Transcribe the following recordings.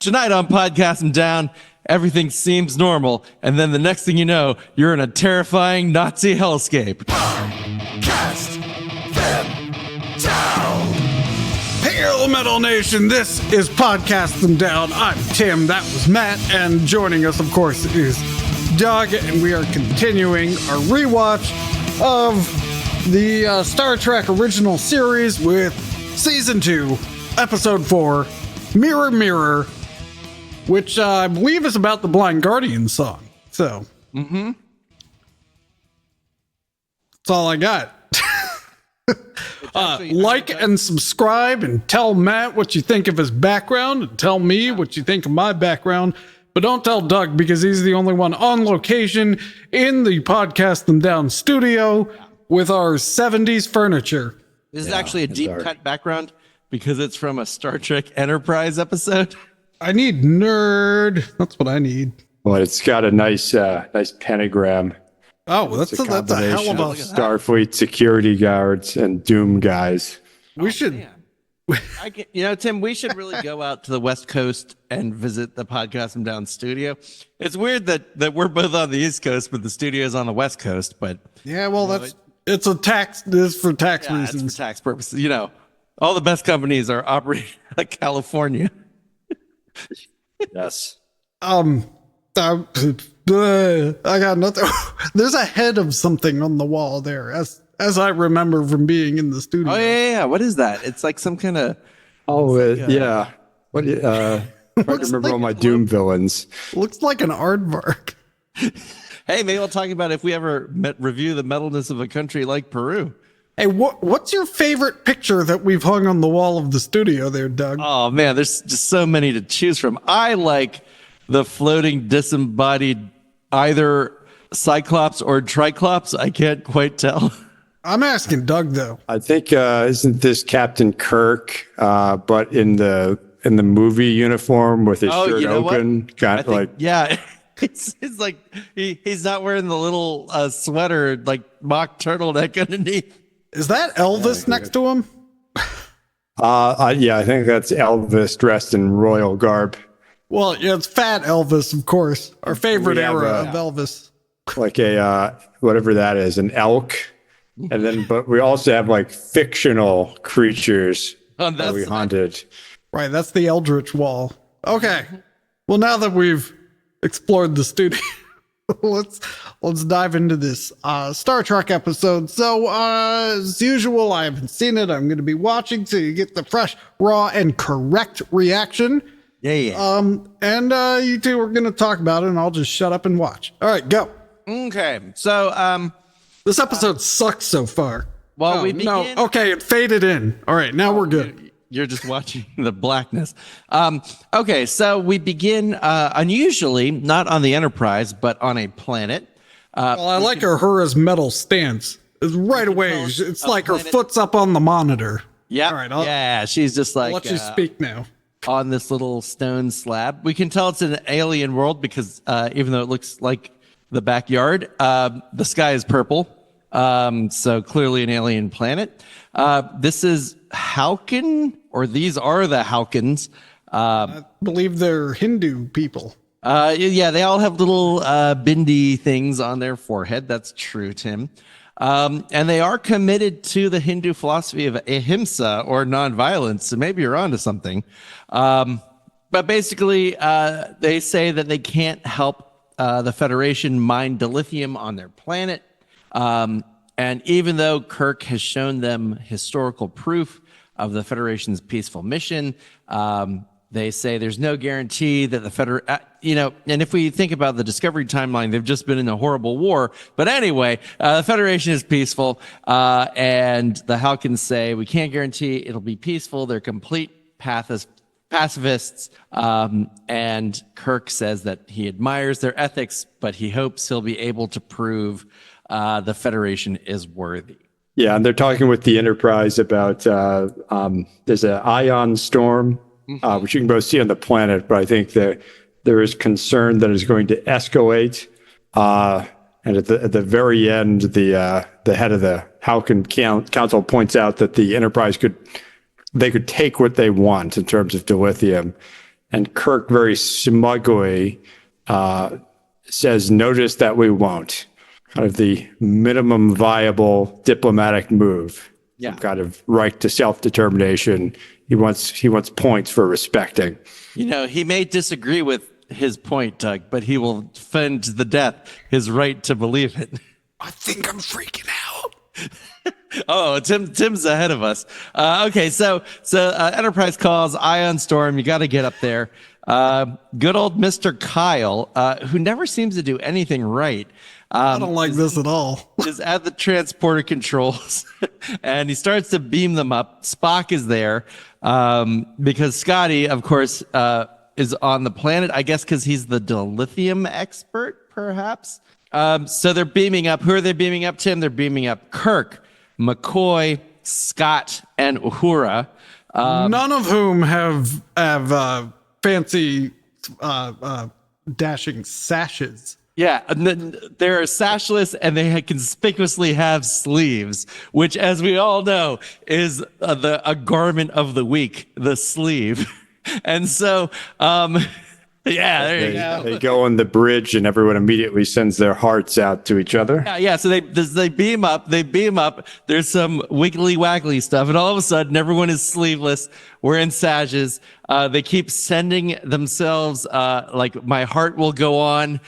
Tonight on Podcast 'em Down, everything seems normal, and then the next thing you know, you're in a terrifying Nazi hellscape. Cast them down. Hail Metal Nation, this is Podcast Them Down. I'm Tim, that was Matt, and joining us, of course, is Doug, and we are continuing our rewatch of the Star Trek original series with Season 2, Episode 4, Mirror Mirror, which I believe is about the Blind Guardian song. So, that's all I got. Like and subscribe and tell Matt what you think of his background and tell me what you think of my background. But don't tell Doug because he's the only one on location in the Podcast Them Down studio with our 70s furniture. This is actually a deep cut background because it's from a Star Trek Enterprise episode. I need nerd. That's what I need. Well, it's got a nice pentagram. Oh, that's a hell of a Starfleet security guards and Doom guys. We should. Tim, we should really go out to the West Coast and visit the Podcast 'em Down studio. It's weird that we're both on the East Coast, but the studio's on the West Coast. But yeah, well, it's a tax. This is for tax reasons. It's for tax purposes. You know, all the best companies are operating like California. Yes. I got nothing. There's a head of something on the wall there, as I remember from being in the studio. Oh yeah. What is that? It's like some kind of. Yeah. What? I remember all my Doom villains. Looks like an aardvark. Hey, maybe we'll talk about if we ever review the metalness of a country like Peru. Hey, what's your favorite picture that we've hung on the wall of the studio there, Doug? Oh man, there's just so many to choose from. I like the floating disembodied either Cyclops or Triclops. I can't quite tell. I'm asking Doug though. I think isn't this Captain Kirk, but in the movie uniform with his shirt open? It's like he's not wearing the little sweater, like mock turtleneck underneath. Is that Elvis next to him? Yeah, I think that's Elvis dressed in royal garb. Well, yeah, it's Fat Elvis, of course. Our favorite era of Elvis. Like a, whatever that is, an elk. And then, but we also have like fictional creatures that we hunted. Right, that's the Eldritch Wall. Okay. Well, now that we've explored the studio, let's dive into this Star Trek episode. So, as usual, I haven't seen it. I'm going to be watching so you get the fresh, raw, and correct reaction. Yeah. And you two are going to talk about it, and I'll just shut up and watch. All right, go. Okay. So, this episode sucks so far. Well, we begin. No, okay, it faded in. All right, now we're good. You're just watching the blackness. Okay, so we begin unusually not on the Enterprise, but on a planet. Well, I like Uhura's metal stance. It's right away. It's like her foot's up on the monitor. Yeah. All right. She's just like. I'll let you speak now. On this little stone slab. We can tell it's an alien world because even though it looks like the backyard, the sky is purple. So clearly an alien planet. This is Halkin, or these are the Halkins. I believe they're Hindu people. Yeah, they all have little bindi things on their forehead. That's true, Tim. And they are committed to the Hindu philosophy of ahimsa, or nonviolence. So maybe you're onto something. But basically, they say that they can't help the Federation mine dilithium on their planet. And even though Kirk has shown them historical proof of the Federation's peaceful mission, they say there's no guarantee that the and if we think about the Discovery timeline, they've just been in a horrible war. But anyway, the Federation is peaceful, and the Halkins say we can't guarantee it'll be peaceful. They're complete pacifists, and Kirk says that he admires their ethics, but he hopes he'll be able to prove the Federation is worthy. Yeah, and they're talking with the Enterprise about there's an ion storm, which you can both see on the planet, but I think that there is concern that it's going to escalate. And at the very end, the head of the Halkin Council points out that the Enterprise could take what they want in terms of dilithium. And Kirk very smugly says, "Notice that we won't." Kind of the minimum viable diplomatic move. Yeah. Some kind of right to self-determination. He wants points for respecting. You know, he may disagree with his point, Doug, but he will defend to the death his right to believe it. I think I'm freaking out. Oh, Tim's ahead of us. Okay, so Enterprise calls Ion Storm. You got to get up there. Good old Mr. Kyle, who never seems to do anything right. I don't like this at all. Is at the transporter controls, and he starts to beam them up. Spock is there because Scotty, of course, is on the planet. I guess because he's the dilithium expert, perhaps. So they're beaming up. Who are they beaming up, Tim? They're beaming up Kirk, McCoy, Scott, and Uhura. None of whom have fancy dashing sashes. Yeah, they're sashless, and they conspicuously have sleeves, which, as we all know, is a garment of the week, the sleeve. And so, yeah, there you go. They go on the bridge, and everyone immediately sends their hearts out to each other. Yeah. So they beam up. There's some wiggly waggly stuff, and all of a sudden, everyone is sleeveless. We're in sashes. They keep sending themselves like "My heart will go on"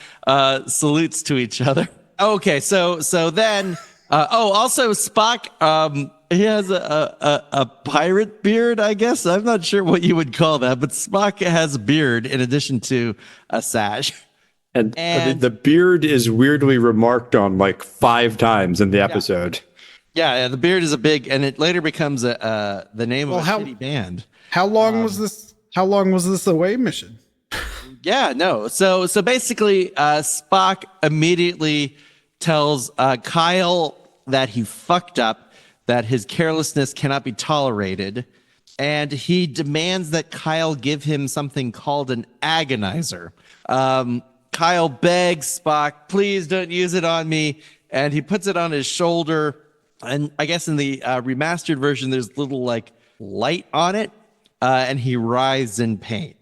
salutes to each other. Okay, so then also Spock. He has a pirate beard, I guess. I'm not sure what you would call that, but Spock has a beard in addition to a sash. And the beard is weirdly remarked on like 5 times in the episode. Yeah, the beard is and it later becomes the name of a shitty band. How long was this? How long was this away mission? Yeah, no. So basically, Spock immediately tells Kyle that he fucked up, that his carelessness cannot be tolerated, and he demands that Kyle give him something called an agonizer. Kyle begs Spock, "Please don't use it on me," and he puts it on his shoulder. And I guess in the remastered version, there's a little like light on it, and he writhes in pain,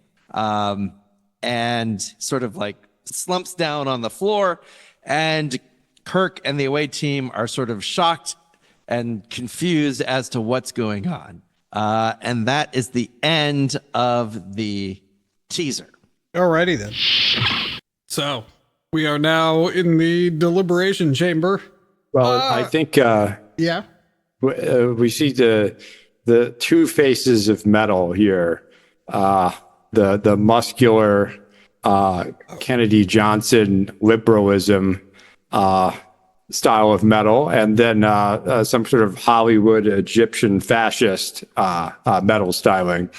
and sort of like slumps down on the floor. And Kirk and the away team are sort of shocked and confused as to what's going on. And that is the end of the teaser. Alrighty then. So we are now in the deliberation chamber. Well, I think Yeah. we see the 2 faces of metal here. The muscular Kennedy Johnson liberalism style of metal, and then some sort of Hollywood Egyptian fascist metal styling,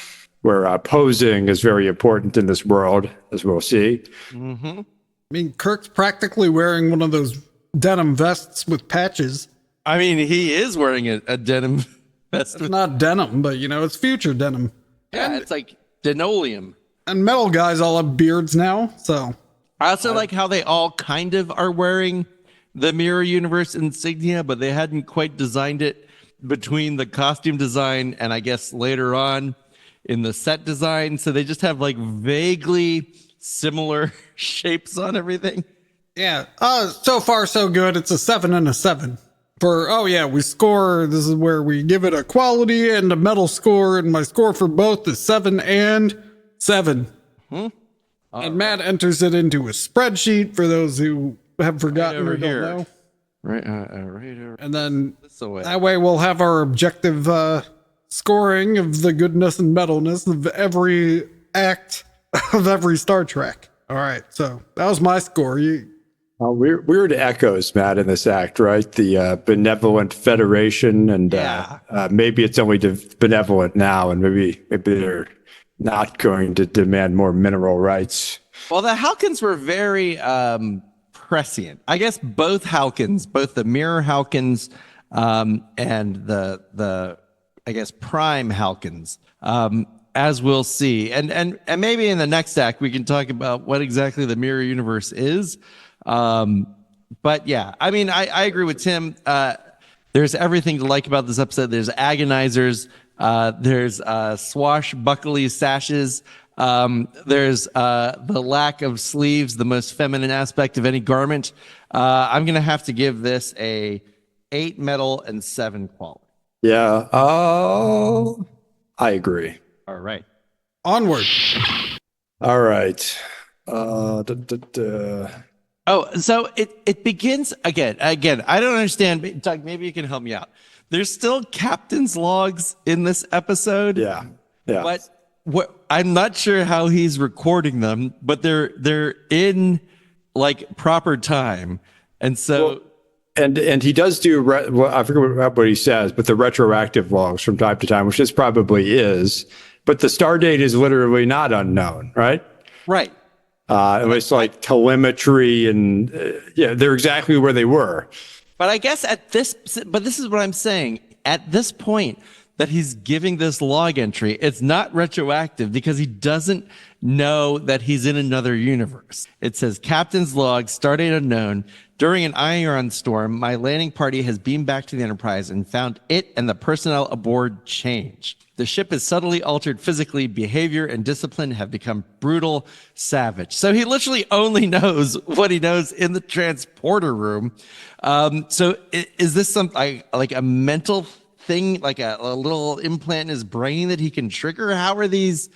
where posing is very important in this world, as we'll see. I mean, Kirk's practically wearing one of those denim vests with patches. I mean, he is wearing a denim vest. It's not denim, but it's future denim. Yeah, it's like linoleum. And metal guys all have beards now, so. I also like how they all kind of are wearing the Mirror Universe insignia, but they hadn't quite designed it between the costume design and I guess later on in the set design. So they just have like vaguely similar shapes on everything. Yeah. So far so good. It's a 7 and a 7. We score. This is where we give it a quality and a metal score, and my score for both is 7 and 7. And Matt enters it into a spreadsheet for those who have forgotten or don't know. Right. And then way. that way we'll have our objective scoring of the goodness and metalness of every act of every Star Trek. All right. So that was my score. Weird echoes, Matt, in this act, right? The benevolent federation, and maybe it's only benevolent now, and maybe they're not going to demand more mineral rights. Well, the Halkins were very prescient. I guess both Halkins, both the Mirror Halkins and the I guess Prime Halkins, as we'll see, and maybe in the next act we can talk about what exactly the Mirror Universe is. But yeah, I mean, I agree with Tim. There's everything to like about this episode. There's agonizers. There's swashbuckly sashes. There's the lack of sleeves, the most feminine aspect of any garment. I'm going to have to give this a 8 metal and 7 quality. Yeah. Oh, I agree. All right. Onward. All right. Oh, so it begins again. Again, I don't understand. Doug, maybe you can help me out. There's still captain's logs in this episode. Yeah. Yeah. But what I'm not sure how he's recording them, but they're in like proper time. And so and he does do well, I forget what he says, but the retroactive logs from time to time, which this probably is, but the star date is literally not unknown, right? right. It was like telemetry and yeah, they're exactly where they were. But I guess this is what I'm saying. At this point that he's giving this log entry, it's not retroactive because he doesn't know that he's in another universe. It says, Captain's log, stardate unknown. During an ion storm, my landing party has beamed back to the Enterprise and found it and the personnel aboard change. The ship is subtly altered physically. Behavior and discipline have become brutal, savage. So he literally only knows what he knows in the transporter room. So is this something like a mental thing, like a little implant in his brain that he can trigger? How are these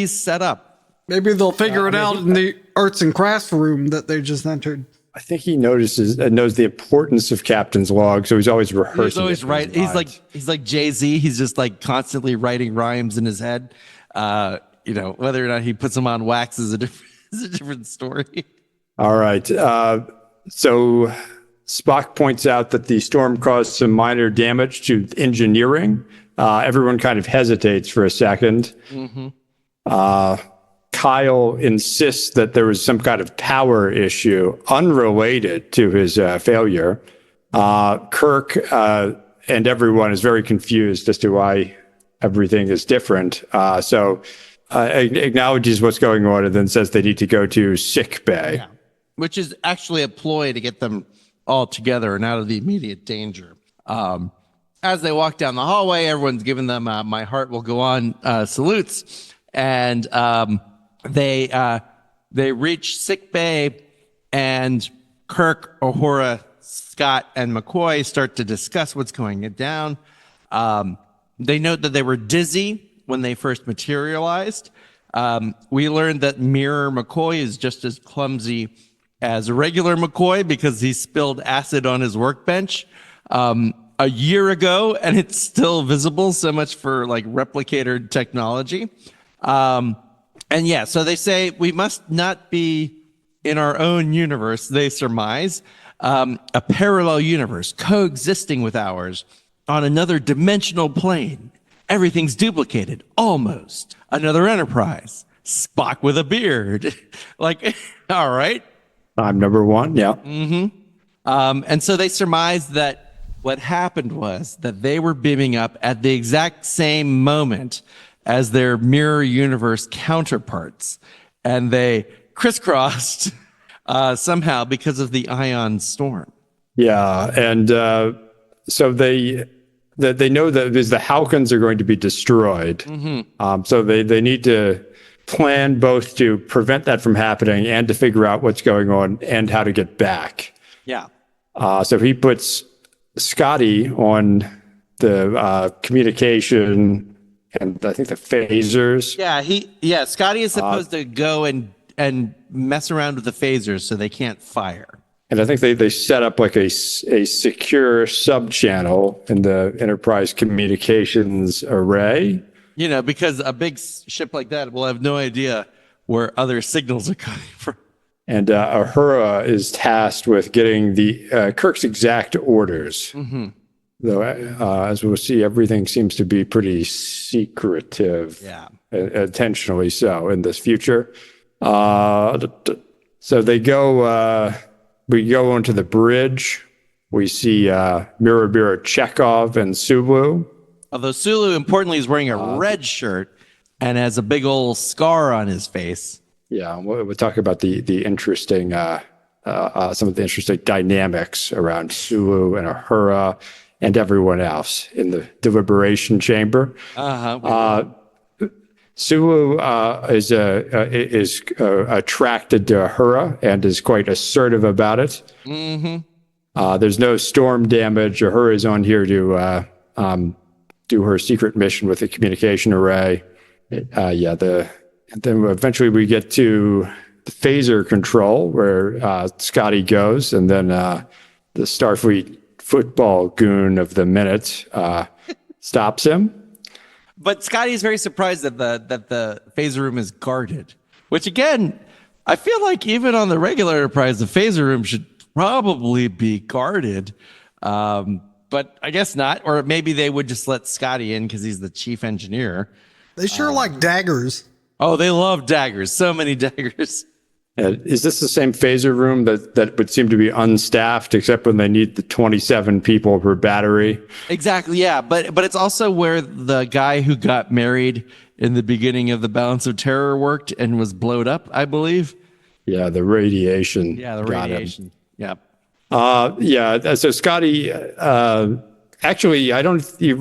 set up? Maybe they'll figure it out in the arts and crafts room that they just entered. I think he knows the importance of captain's log, so he's always rehearsing. He's always right. He's like Jay-Z. He's just like constantly writing rhymes in his head. Whether or not he puts them on wax is a different story. All right. So Spock points out that the storm caused some minor damage to engineering. Everyone kind of hesitates for a second. Mm-hmm. Kyle insists that there was some kind of power issue unrelated to his failure. Kirk and everyone is very confused as to why everything is different. So acknowledges what's going on and then says they need to go to sick bay. Yeah. Which is actually a ploy to get them all together and out of the immediate danger. As they walk down the hallway, everyone's giving them my heart will go on salutes. And they reach sick bay, and Kirk, Uhura, Scott, and McCoy start to discuss what's going down. They note that they were dizzy when they first materialized. We learned that Mirror McCoy is just as clumsy as regular McCoy because he spilled acid on his workbench a year ago, and it's still visible. So much for like replicator technology. And yeah, so they say we must not be in our own universe, they surmise, a parallel universe coexisting with ours on another dimensional plane. Everything's duplicated, almost. Another Enterprise. Spock with a beard. Like, all right. I'm number one, yeah. Mm-hmm. And so they surmised that what happened was that they were beaming up at the exact same moment as their mirror universe counterparts. And they crisscrossed somehow because of the ion storm. Yeah, and so they know that the Halkans are going to be destroyed. Mm-hmm. So they need to plan both to prevent that from happening and to figure out what's going on and how to get back. Yeah. So he puts Scotty on the communication and I think the phasers. Yeah, Scotty is supposed to go and mess around with the phasers so they can't fire. And I think they set up like a secure sub-channel in the Enterprise communications array. You know, because a big ship like that will have no idea where other signals are coming from. And Uhura is tasked with getting the Kirk's exact orders. Mm-hmm. Though, as we'll see, everything seems to be pretty secretive. Yeah. Intentionally so in this future. So they go... we go onto the bridge. We see Mirabira Chekhov and Sulu. Although Sulu, importantly, is wearing a red shirt and has a big old scar on his face. Yeah, we'll talk about the interesting, some of the interesting dynamics around Sulu and Uhura and everyone else in the deliberation chamber. Sulu is attracted to Uhura and is quite assertive about it. There's no storm damage. Uhura is on here to do her secret mission with the communication array. And then eventually we get to the phaser control where Scotty goes, and then the Starfleet football goon of the minute stops him. But Scotty is very surprised that the phaser room is guarded, which again, I feel like even on the regular Enterprise, the phaser room should probably be guarded. But I guess not. Or maybe they would just let Scotty in because he's the chief engineer. They sure like daggers. Oh, they love daggers. So many daggers. Is this the same phaser room that would seem to be unstaffed, except when they need the 27 people per battery? Exactly, yeah. But it's also where the guy who got married in the beginning of the Balance of Terror worked and was blowed up, I believe. Yeah, the radiation. Yeah, the radiation. Yeah. So Scotty, actually,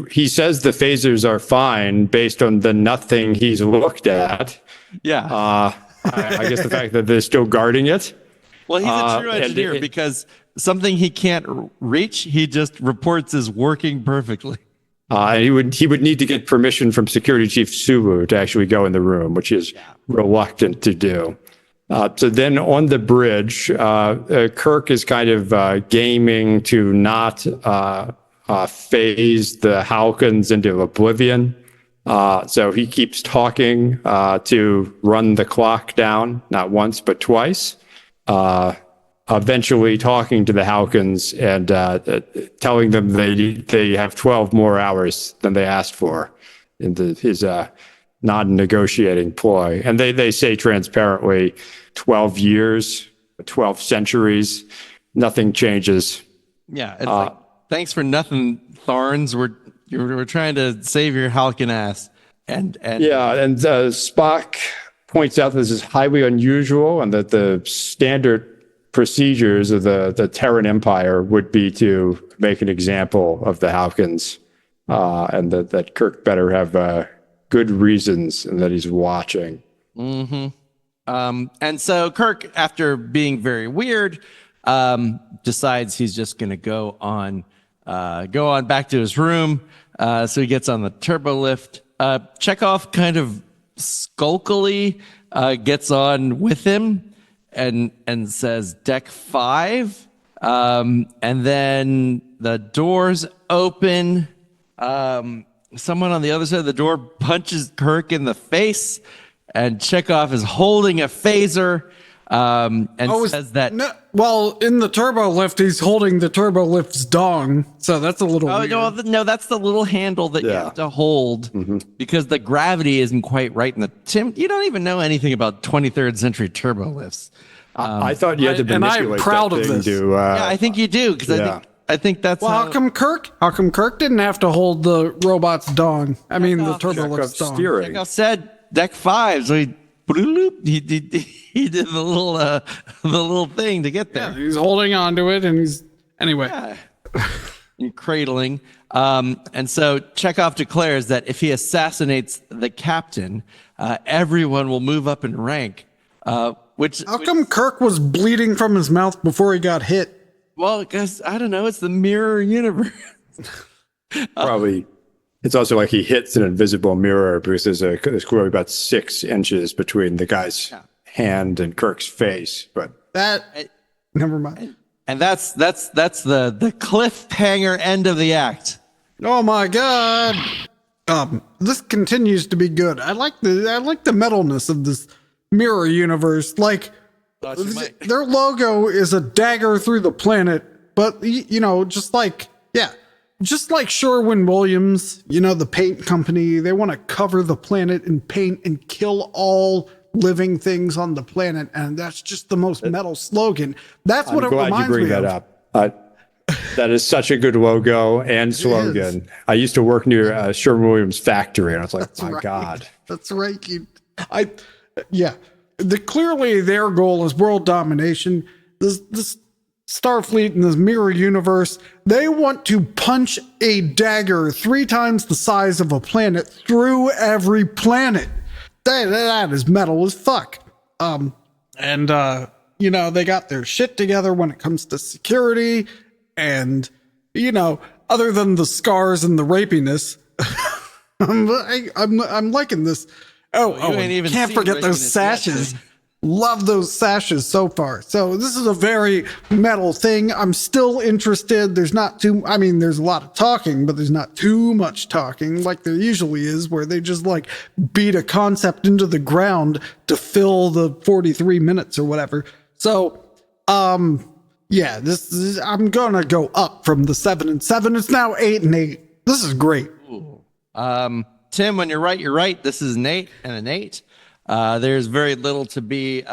he says the phasers are fine based on the nothing he's looked at. Yeah. I guess the fact that they're still guarding it. Well, he's a true engineer because something he can't reach, he just reports is working perfectly. He would need to get permission from Security Chief Sulu to actually go in the room, which is reluctant to do. So then on the bridge, Kirk is kind of gaming to not phase the Halkans into oblivion. So he keeps talking to run the clock down, not once, but twice. Eventually talking to the Halkans and telling them they have 12 more hours than they asked for in his non-negotiating ploy. And they say transparently, 12 years, 12 centuries, nothing changes. Yeah, it's like, thanks for nothing, Tharns. We're trying to save your Halkin ass. And Spock points out this is highly unusual and that the standard procedures of the Terran Empire would be to make an example of the Halkins, and that Kirk better have good reasons and that he's watching. Mm-hmm. And so Kirk, after being very weird, decides he's just going to go on back to his room. So he gets on the turbo lift. Chekhov kind of skulkily gets on with him and says deck 5. And then the doors open. Someone on the other side of the door punches Kirk in the face, and Chekhov is holding a phaser. Says that. Well, in the turbo lift, he's holding the turbo lift's dong, so that's a little. Oh weird. no, that's the little handle that you have to hold because the gravity isn't quite right. Tim, you don't even know anything about 23rd century turbo lifts. I thought you had to manipulate I'm proud that of thing this. Yeah, I think you do because I think that's. Well, how come Kirk didn't have to hold the robot's dong? I mean, the turbo lift's dong. Steering. Like I said, deck 5. So he did the little thing to get there. Yeah, he's holding on to it, and he's anyway. Yeah. And cradling. And so Chekhov declares that if he assassinates the captain, everyone will move up in rank. How come Kirk was bleeding from his mouth before he got hit? Well, because I don't know, it's the mirror universe. Probably. It's also like he hits an invisible mirror because there's clearly about 6 inches between the guy's hand and Kirk's face. But never mind. And that's the cliffhanger end of the act. Oh my God! This continues to be good. I like the metalness of this mirror universe. Like their logo is a dagger through the planet, but just like Sherwin-Williams, the paint company, they want to cover the planet in paint and kill all living things on the planet, and that's just the most metal slogan. That's what it reminds me of. I'm glad you bring that up. That is such a good logo and slogan. I used to work near Sherwin-Williams factory, and I was like, God. That's right. Clearly their goal is world domination. This Starfleet in this mirror universe, they want to punch a dagger 3 times the size of a planet through every planet. that is metal as fuck. And you know, they got their shit together when it comes to security, and you know, other than the scars and the rapiness, I'm liking this. Can't forget those sashes. Love those sashes so far. So this is a very metal thing. I'm still interested. There's a lot of talking, but there's not too much talking like there usually is, where they just like beat a concept into the ground to fill the 43 minutes or whatever. So, yeah, I'm gonna go up from the 7 and 7. It's now 8 and 8. This is great. Tim, when you're right. This is an 8 and an 8. There's very little to be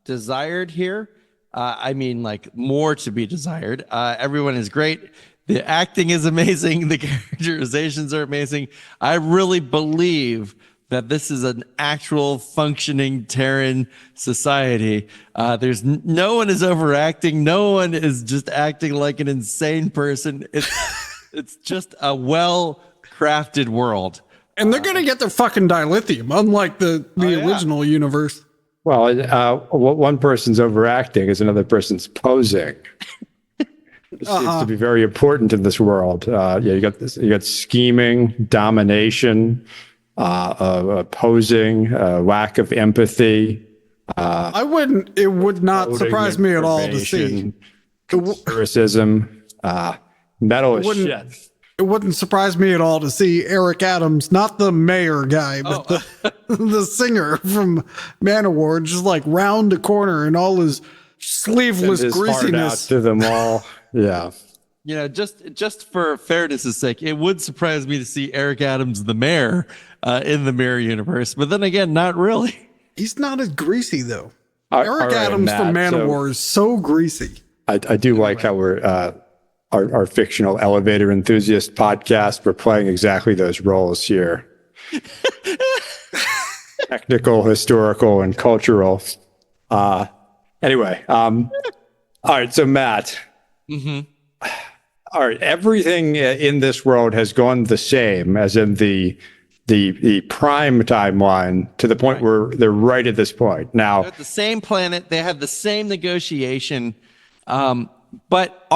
desired here. I mean, like, more to be desired. Everyone is great. The acting is amazing. The characterizations are amazing. I really believe that this is an actual functioning Terran society. There's no one is overacting. No one is just acting like an insane person. It's just a well-crafted world. And they're going to get their fucking dilithium, unlike the original universe. Well, one person's overacting is another person's posing. It seems to be very important in this world. You got scheming, domination, posing, lack of empathy. It would not surprise me at all to see. Criticism, metal is shit. It wouldn't surprise me at all to see Eric Adams, not the mayor guy, but the singer from Manowar, just like round a corner in all his sleeveless greasiness. Out to them all. Yeah. You know, just for fairness' sake, it would surprise me to see Eric Adams, the mayor, in the Mirror Universe. But then again, not really. He's not as greasy, though. Eric Adams from Manowar is so greasy. I do like how we're... Our fictional elevator enthusiast podcast, we're playing exactly those roles here. Technical, historical, and cultural. Anyway, all right, so Matt. Mm-hmm. All right, everything in this world has gone the same as in the prime timeline to the point where they're right at this point. Now, they're at the same planet, they have the same negotiation, but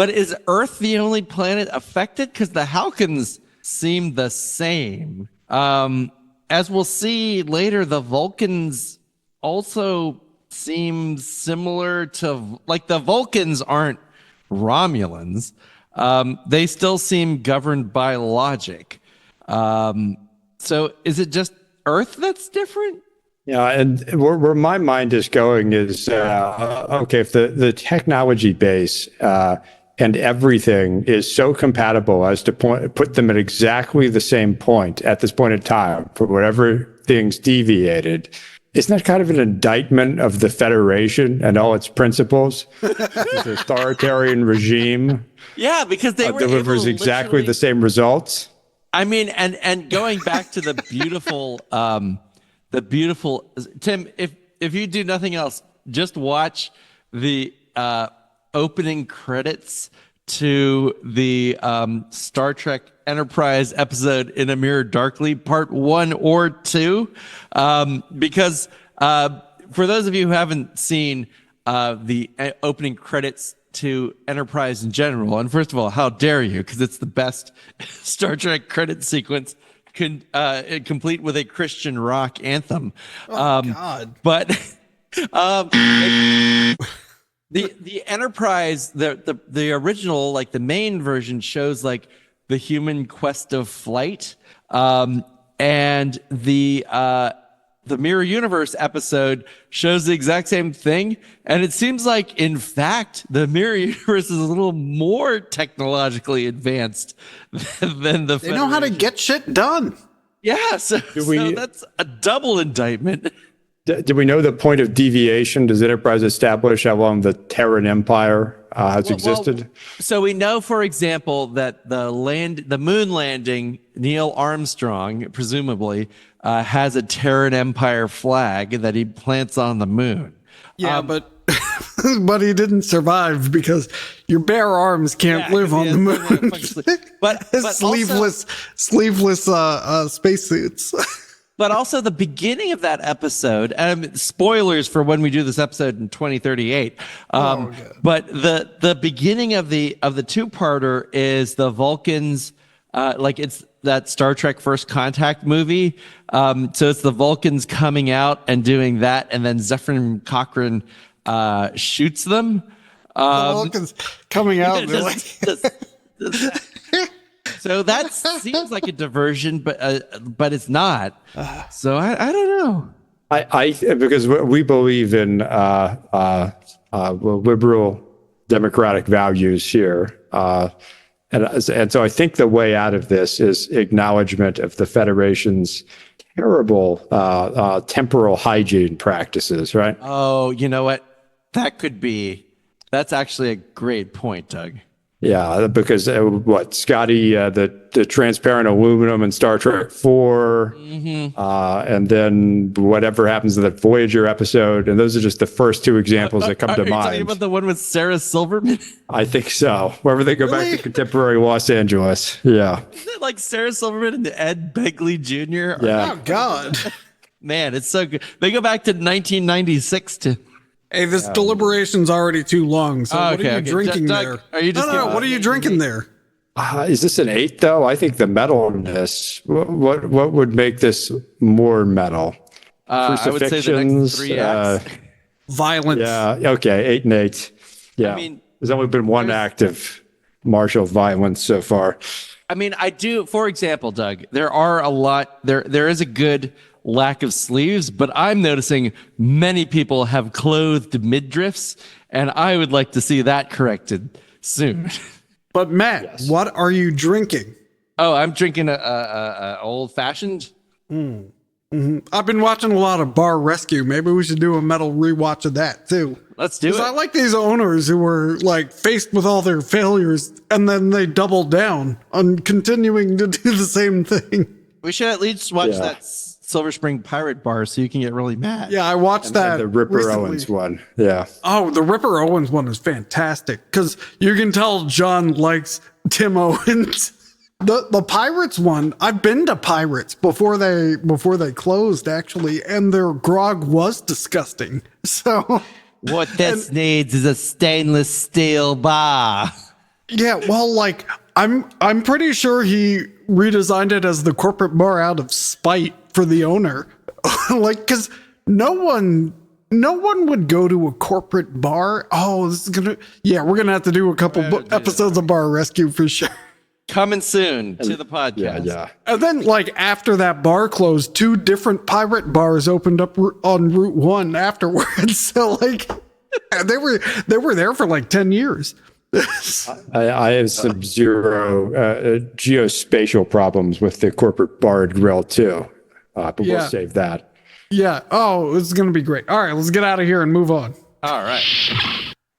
is Earth the only planet affected? Because the Halkans seem the same. As we'll see later, the Vulcans also seem similar to, like, the Vulcans aren't Romulans. They still seem governed by logic. So is it just Earth that's different? Yeah, and where my mind is going is, okay, if the technology base and everything is so compatible as to put them at exactly the same point at this point in time for whatever things deviated, isn't that kind of an indictment of the Federation and all its principles? The authoritarian regime, because they delivers exactly the same results. I mean, and going back to the beautiful, Tim, if you do nothing else, just watch the opening credits to the Star Trek Enterprise episode In a Mirror Darkly, part 1 or 2, because for those of you who haven't seen the opening credits to Enterprise in general, and first of all, how dare you, because it's the best Star Trek credit sequence, complete with a Christian rock anthem. God. But the Enterprise, the original, like the main version, shows like the human quest of flight, and the Mirror Universe episode shows the exact same thing. And it seems like, in fact, the Mirror Universe is a little more technologically advanced than the Federation. They know how to get shit done. Yeah, so that's a double indictment. Do we know the point of deviation? Does Enterprise establish how long the Terran Empire has existed? So we know, for example, that the moon landing, Neil Armstrong, presumably, has a Terran Empire flag that he plants on the moon. Yeah, but he didn't survive because your bare arms can't live on the moon. But sleeveless spacesuits. But also the beginning of that episode, spoilers for when we do this episode in 2038. But the beginning of the two-parter is the Vulcans, like it's that Star Trek First Contact movie. So it's the Vulcans coming out and doing that, and then Zephyr Cochrane shoots them. The Vulcans coming out. So that seems like a diversion, but it's not. So I don't know. I because we believe in liberal democratic values here, and so I think the way out of this is acknowledgement of the Federation's terrible temporal hygiene practices. Right? Oh, you know what? That's actually a great point, Doug. Yeah, because Scotty, the transparent aluminum in Star Trek 4, and then whatever happens in that Voyager episode, and those are just the first two examples that come to mind. Are you talking about the one with Sarah Silverman? I think so. Wherever they go back to contemporary Los Angeles. Yeah. Isn't it like Sarah Silverman and Ed Begley Jr.? Yeah. Oh, God. Man, it's so good. They go back to 1996 to... Hey, this deliberation's already too long. So what are you drinking Doug, there? Are you just no. What are you drinking there? Is this an 8 though? I think the metal in this. What would make this more metal? I would say the next 3 acts. Violence. Yeah. Okay. 8 and 8. Yeah. I mean, there's only been one act of martial violence so far. I mean, I do. For example, Doug, there are a lot. There is a good lack of sleeves, but I'm noticing many people have clothed midriffs, and I would like to see that corrected soon. But Matt, what are you drinking? Oh, I'm drinking a old fashioned. I've been watching a lot of Bar Rescue. Maybe we should do a metal rewatch of that too. Let's do it. I like these owners who were like faced with all their failures, and then they double down on continuing to do the same thing. We should at least watch that Silver Spring Pirate Bar so you can get really mad. Yeah, I watched that. The Ripper recently. Owens one. Yeah. Oh, the Ripper Owens one is fantastic because you can tell John likes Tim Owens. The Pirates one, I've been to Pirates before they closed actually, and their grog was disgusting. So what this needs is a stainless steel bar. Yeah, well, like I'm pretty sure he redesigned it as the corporate bar out of spite for the owner. Like, because no one would go to a corporate bar. Oh, we're gonna have to do a couple episodes of Bar Rescue for sure. Coming soon to the podcast. Yeah. And then, like, after that bar closed, 2 different pirate bars opened up on Route 1 afterwards. So, like, they were there for like 10 years. I have some zero geospatial problems with the corporate bar grill too, but we'll save that. Yeah. Oh, this is going to be great. All right, let's get out of here and move on. All right.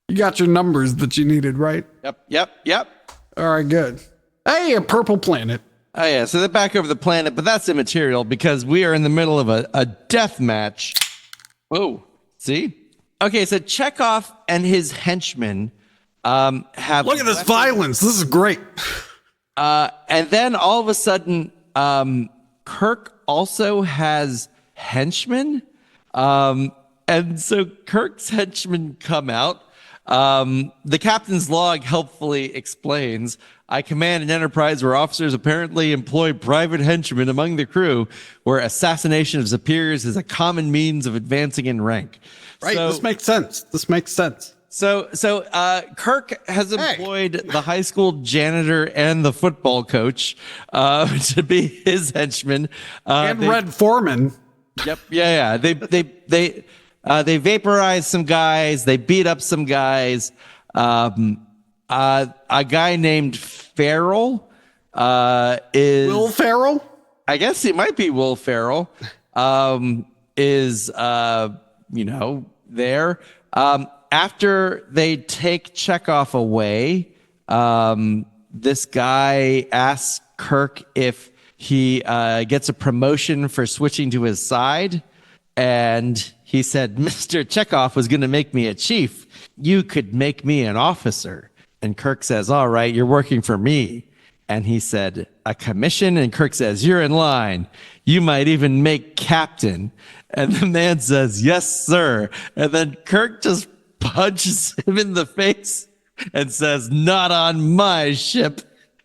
You got your numbers that you needed, right? Yep. All right, good. Hey, a purple planet. Oh, yeah. So they're back over the planet, but that's immaterial because we are in the middle of a death match. Whoa. See? Okay, so Chekhov and his henchmen have... Look at this violence. This is great. And then all of a sudden, Kirk also has henchmen. And so Kirk's henchmen come out. The captain's log helpfully explains, I command an enterprise where officers apparently employ private henchmen among the crew, where assassination of superiors is a common means of advancing in rank. Right, this makes sense. So Kirk has employed the high school janitor and the football coach to be his henchmen. And Red Foreman. Yep. Yeah. They vaporize some guys. They beat up some guys. A guy named Farrell is Will Ferrell. I guess he might be Will Ferrell. Is there. After they take Chekhov away, this guy asks Kirk if he gets a promotion for switching to his side. And he said, Mr. Chekhov was going to make me a chief. You could make me an officer. And Kirk says, all right, you're working for me. And he said, a commission? And Kirk says, you're in line. You might even make captain. And the man says, yes, sir. And then Kirk just punches him in the face and says, not on my ship,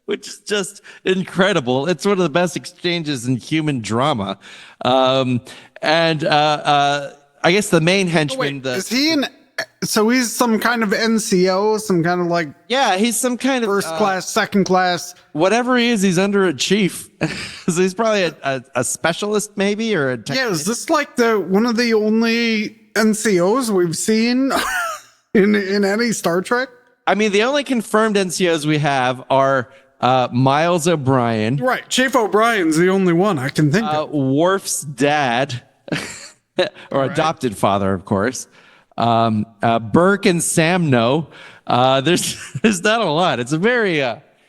which is just incredible. It's one of the best exchanges in human drama. I guess the main henchman. Is he so he's some kind of NCO, some kind of like. Yeah, he's some kind of first class, second class. Whatever he is, he's under a chief. So he's probably a specialist, maybe, or a Yeah, is this like one of the only NCOs we've seen in any Star Trek? I mean, the only confirmed NCOs we have are Miles O'Brien. Right, Chief O'Brien's the only one I can think of. Worf's dad, or adopted father, of course. Burke and Sam know. There's not a lot. It's a very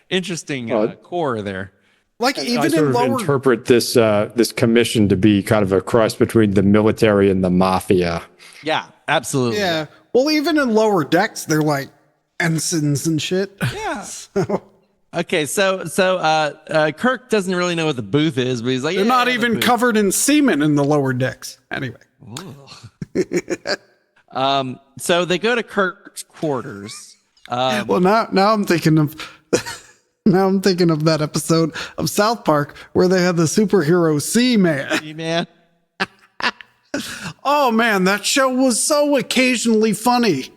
interesting core there. Like even I sort in of lower interpret this this commission to be kind of a cross between the military and the mafia. Yeah, absolutely. Yeah. Well, even in lower decks, they're like ensigns and shit. Yeah. Okay, so Kirk doesn't really know what the booth is, but he's like, they're not even covered in semen in the lower decks. Anyway. So they go to Kirk's quarters. Well, now I'm thinking of that episode of South Park where they had the superhero Seaman. Seaman. Oh man, that show was so occasionally funny.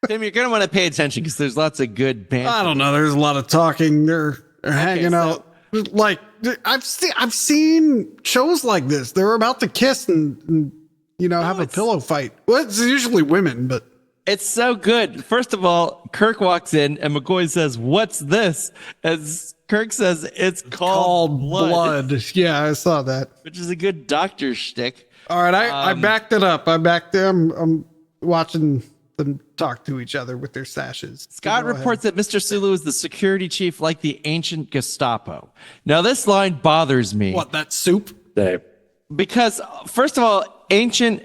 Tim, you're gonna want to pay attention because there's lots of good banter. I don't know. There's a lot of talking. They're hanging out. Like I've seen shows like this. They're about to kiss and have a pillow fight. Well, it's usually women, but it's so good. First of all, Kirk walks in and McCoy says, "What's this?" As Kirk says, it's called blood. Yeah, I saw that. Which is a good doctor shtick. All right, I backed it up. I'm watching them talk to each other with their sashes. Scott reports that Mr. Sulu is the security chief like the ancient Gestapo. Now, this line bothers me. What, that soup? Because, first of all, the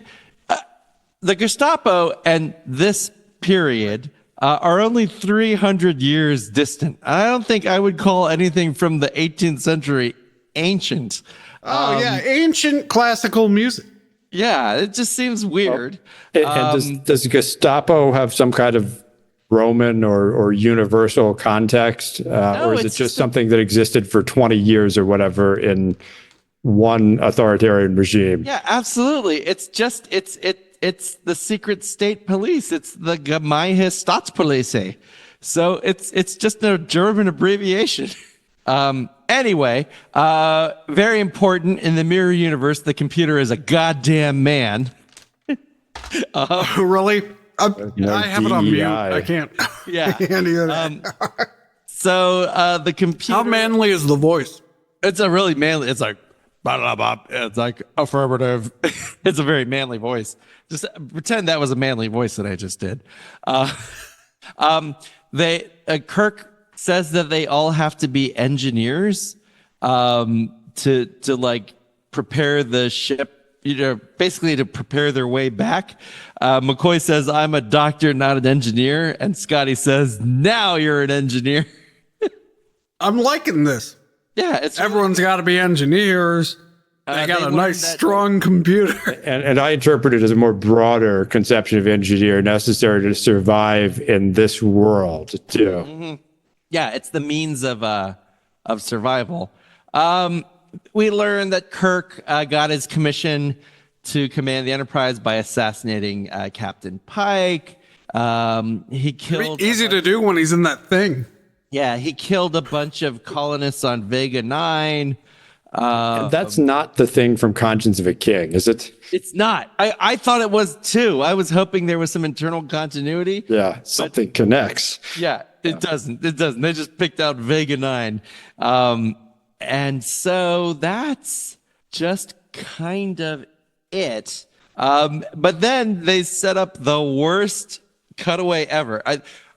Gestapo and this period are only 300 years distant. I don't think I would call anything from the 18th century ancient. Oh, yeah, ancient classical music. Yeah, it just seems weird. And does Gestapo have some kind of Roman or universal context? Or is it just something that existed for 20 years or whatever in one authoritarian regime? Yeah, absolutely. It's just, it's the secret state police. It's the Geheime Staatspolizei. So it's just a German abbreviation. Anyway, very important in the mirror universe, the computer is a goddamn man. Really? I have it on mute. I can't. Yeah. I can't hear that. So the computer. How manly is the voice? It's a really manly. It's like, it's like affirmative. It's a very manly voice. Just pretend that was a manly voice that I just did. Kirk says that they all have to be engineers to like prepare the ship, basically to prepare their way back. McCoy says, I'm a doctor, not an engineer. And Scotty says, now you're an engineer. I'm liking this. Yeah, everyone's got to be engineers. They got a nice, strong computer. And I interpret it as a more broader conception of engineer necessary to survive in this world, too. Mm-hmm. Yeah, it's the means of survival. We learn that Kirk got his commission to command the Enterprise by assassinating Captain Pike. He killed. Easy to do when he's in that thing. Yeah, he killed a bunch of colonists on Vega 9. That's not the thing from Conscience of a King, is it? It's not. I thought it was too. I was hoping there was some internal continuity. Yeah, something connects. Yeah, it doesn't. It doesn't. They just picked out Vega 9. And so that's just kind of it. But then they set up the worst cutaway ever.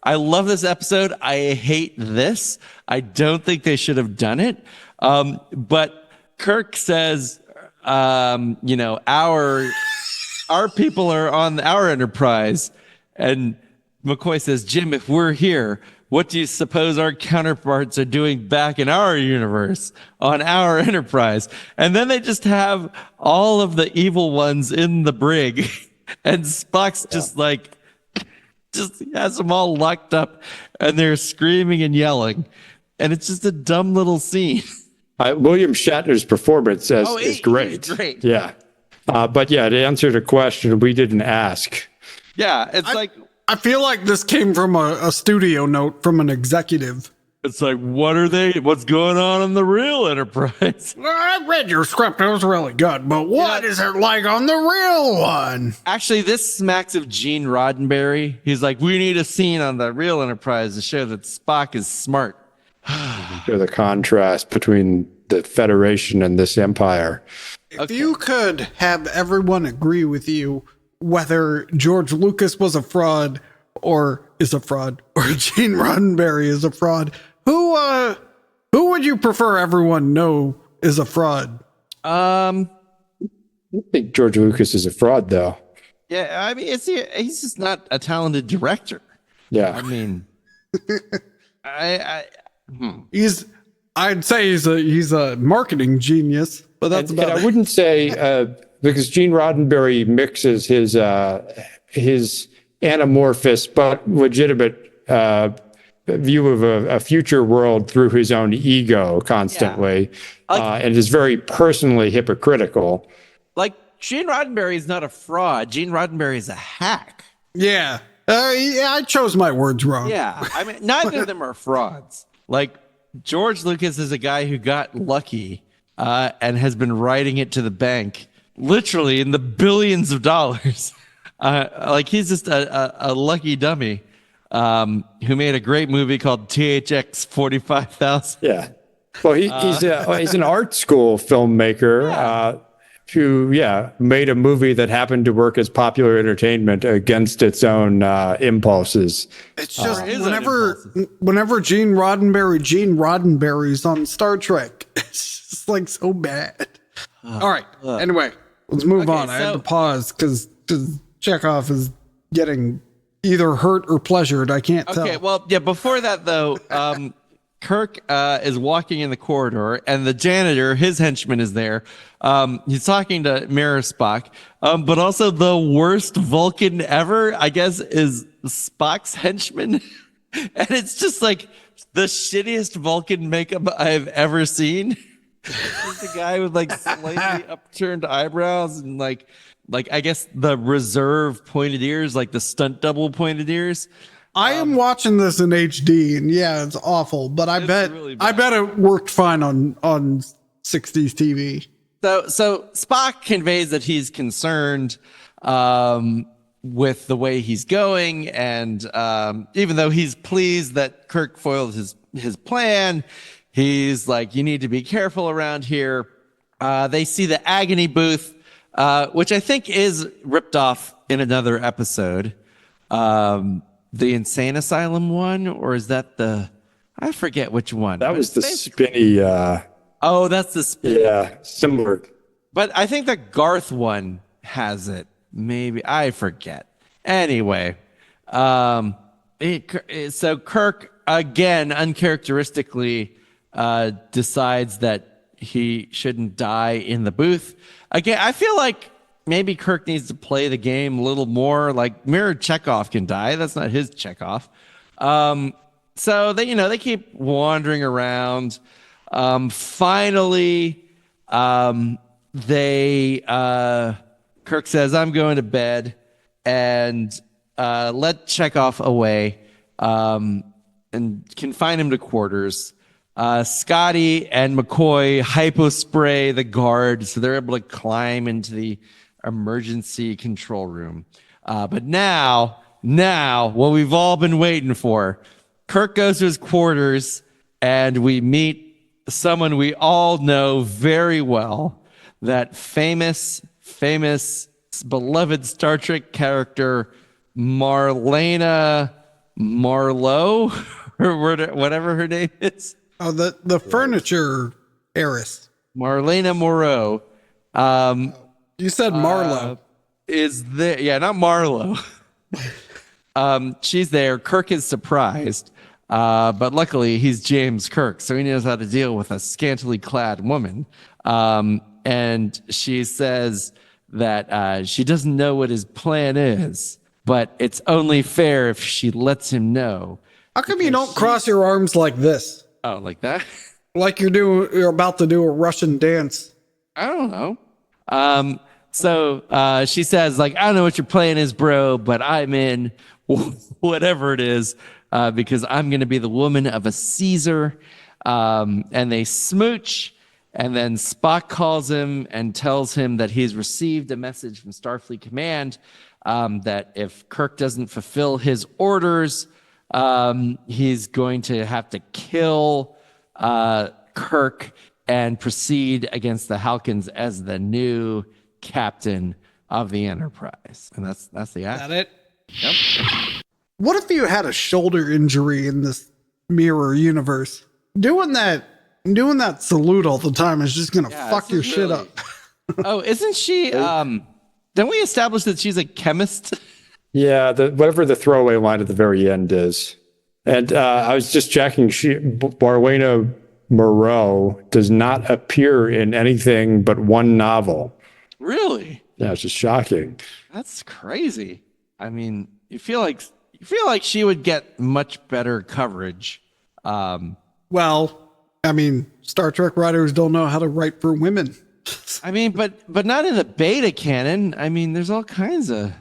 I love this episode. I hate this. I don't think they should have done it. But Kirk says, our people are on our Enterprise. And McCoy says, Jim, if we're here, what do you suppose our counterparts are doing back in our universe on our Enterprise? And then they just have all of the evil ones in the brig, and Spock's just has them all locked up, and they're screaming and yelling, and it's just a dumb little scene. William Shatner's performance is great. He's great. Yeah. But yeah, to answer the question, we didn't ask. Yeah, it's I feel like this came from a studio note from an executive. It's like, what's going on in the real Enterprise? Well, I read your script. It was really good, but what is it like on the real one? Actually, this smacks of Gene Roddenberry. He's like, we need a scene on the real Enterprise to show that Spock is smart. Show the contrast between the Federation and this empire. If you could have everyone agree with you whether George Lucas was a fraud or is a fraud, or Gene Roddenberry is a fraud, who would you prefer everyone know is a fraud? I think George Lucas is a fraud, though. Yeah, I mean, he's just not a talented director. Yeah. I mean, I'd say he's a marketing genius, but that's about and it. I wouldn't say because Gene Roddenberry mixes his anamorphous but legitimate view of a future world through his own ego constantly, and is very personally hypocritical. Like, Gene Roddenberry is not a fraud. Gene Roddenberry is a hack. Yeah. I chose my words wrong. Yeah, I mean, neither of them are frauds. Like, George Lucas is a guy who got lucky and has been riding it to the bank, literally in the billions of dollars. Like, he's just a lucky dummy who made a great movie called THX 45,000. Yeah. Well, he's an art school filmmaker who made a movie that happened to work as popular entertainment against its own impulses. It's just whenever Gene Roddenberry's on Star Trek, it's just like so bad. All right. Anyway, let's move on. I had to pause because Chekhov is getting either hurt or pleasured. I can't tell. Okay, well, yeah, before that, though, Kirk is walking in the corridor, and the janitor, his henchman, is there. He's talking to Mirror Spock, but also the worst Vulcan ever, I guess, is Spock's henchman. And it's just like the shittiest Vulcan makeup I've ever seen. It's a guy with like slightly upturned eyebrows and like I guess the reserve pointed ears, like the stunt double pointed ears. I am watching this in HD, and yeah, it's awful. But I bet it worked fine on 60s TV. So Spock conveys that he's concerned with the way he's going, and even though he's pleased that Kirk foiled his plan, he's like, "You need to be careful around here." They see the agony booth, which I think is ripped off in another episode. The insane asylum one, or is that I forget which one. That was the spinny. Oh, that's the spinny. Yeah, similar. But I think the Garth one has it. Maybe I forget. Anyway, so Kirk again uncharacteristically decides that he shouldn't die in the booth. Again, I feel like maybe Kirk needs to play the game a little more. Like, Mirror Chekhov can die. That's not his Chekhov. So they keep wandering around. Finally, Kirk says, "I'm going to bed," and let Chekhov away and confine him to quarters. Scotty and McCoy hypospray the guard, so they're able to climb into the emergency control room. But now, what we've all been waiting for, Kirk goes to his quarters, and we meet someone we all know very well, that famous, beloved Star Trek character, Marlena Marlowe, or whatever her name is. Oh, the furniture heiress. Marlena Moreau. You said Marlowe. Is there? Yeah, not Marlowe. She's there. Kirk is surprised. But luckily, he's James Kirk, so he knows how to deal with a scantily clad woman. And she says that she doesn't know what his plan is, but it's only fair if she lets him know. How come you don't cross your arms like this? Oh, like that? Like you're about to do a Russian dance. I don't know. So she says, like, I don't know what your plan is, bro, but I'm in whatever it is, because I'm going to be the woman of a Caesar. And they smooch, and then Spock calls him and tells him that he's received a message from Starfleet Command, that if Kirk doesn't fulfill his orders, he's going to have to kill Kirk and proceed against the Halkins as the new captain of the Enterprise. And that's the act. That it? Yep. What if you had a shoulder injury in this mirror universe? Doing that salute all the time is just gonna fuck your shit up. Oh, isn't she? Don't we establish that she's a chemist? Yeah, whatever the throwaway line at the very end is. And I was just checking. Barwena Moreau does not appear in anything but one novel. Really? Yeah, it's just shocking. That's crazy. I mean, you feel like she would get much better coverage. Well, I mean, Star Trek writers don't know how to write for women. I mean, but not in the beta canon. I mean, there's all kinds of.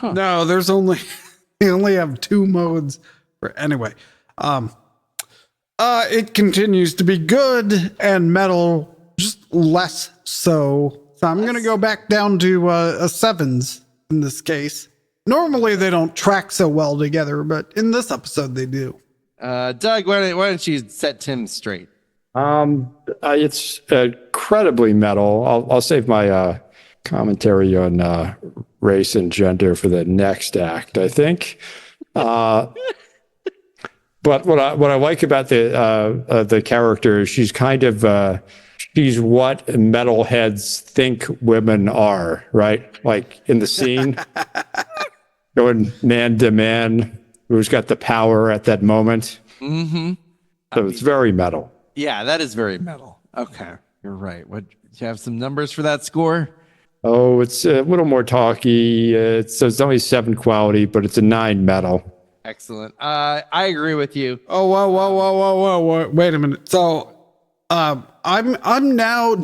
No, there's only they only have 2 modes. Anyway, it continues to be good and metal, just less so. So I'm going to go back down to a 7s in this case. Normally they don't track so well together, but in this episode they do. Doug, why don't you set Tim straight? It's incredibly metal. I'll save my commentary on race and gender for the next act, I think. But what I like about the character is she's kind of she's what metalheads think women are, right? Like in the scene, going man to man, who's got the power at that moment. Mm-hmm. So it's very metal. Yeah, that is very metal. Okay, you're right. What, do you have some numbers for that score? Oh, it's a little more talky. It's only 7 quality, but it's a 9 metal. Excellent. I agree with you. Oh, whoa. Wait a minute. So, I'm now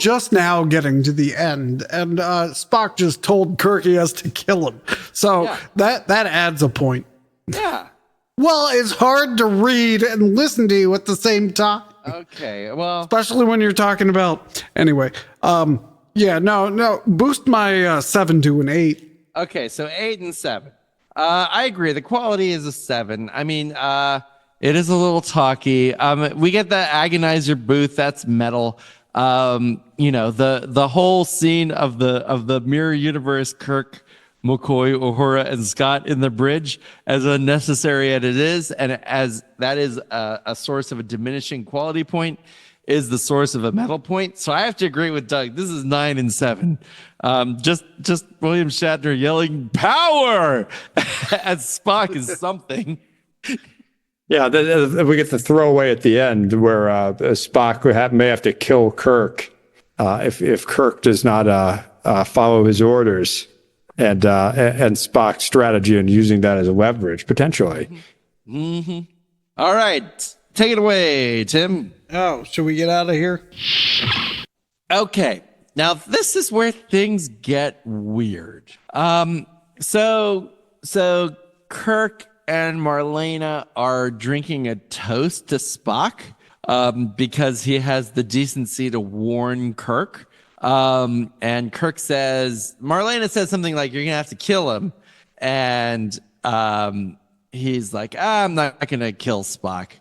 getting to the end, and Spock just told Kirk he has to kill him. So yeah. that adds a point. Yeah. Well, it's hard to read and listen to you at the same time. Okay. Well, especially when you're talking about anyway. Yeah. No. Boost my 7 to an 8. Okay, so 8 and 7. I agree. The quality is a 7. I mean, it is a little talky. We get the agonizer booth. That's metal. The whole scene of the mirror universe, Kirk, McCoy, Uhura, and Scott in the bridge, as unnecessary as it is, and as that is a source of a diminishing quality point, is the source of a metal point. So I have to agree with Doug. This is 9 and 7. Just William Shatner yelling "power" at Spock is something. Yeah, we get the throwaway at the end where Spock may have to kill Kirk if Kirk does not follow his orders, and Spock's strategy in using that as a leverage potentially. Mm-hmm. All right, take it away, Tim. Oh, should we get out of here? Okay. Now this is where things get weird. So Kirk and Marlena are drinking a toast to Spock because he has the decency to warn Kirk. And Kirk says, Marlena says something like, "You're gonna have to kill him," and he's like, "I'm not gonna kill Spock."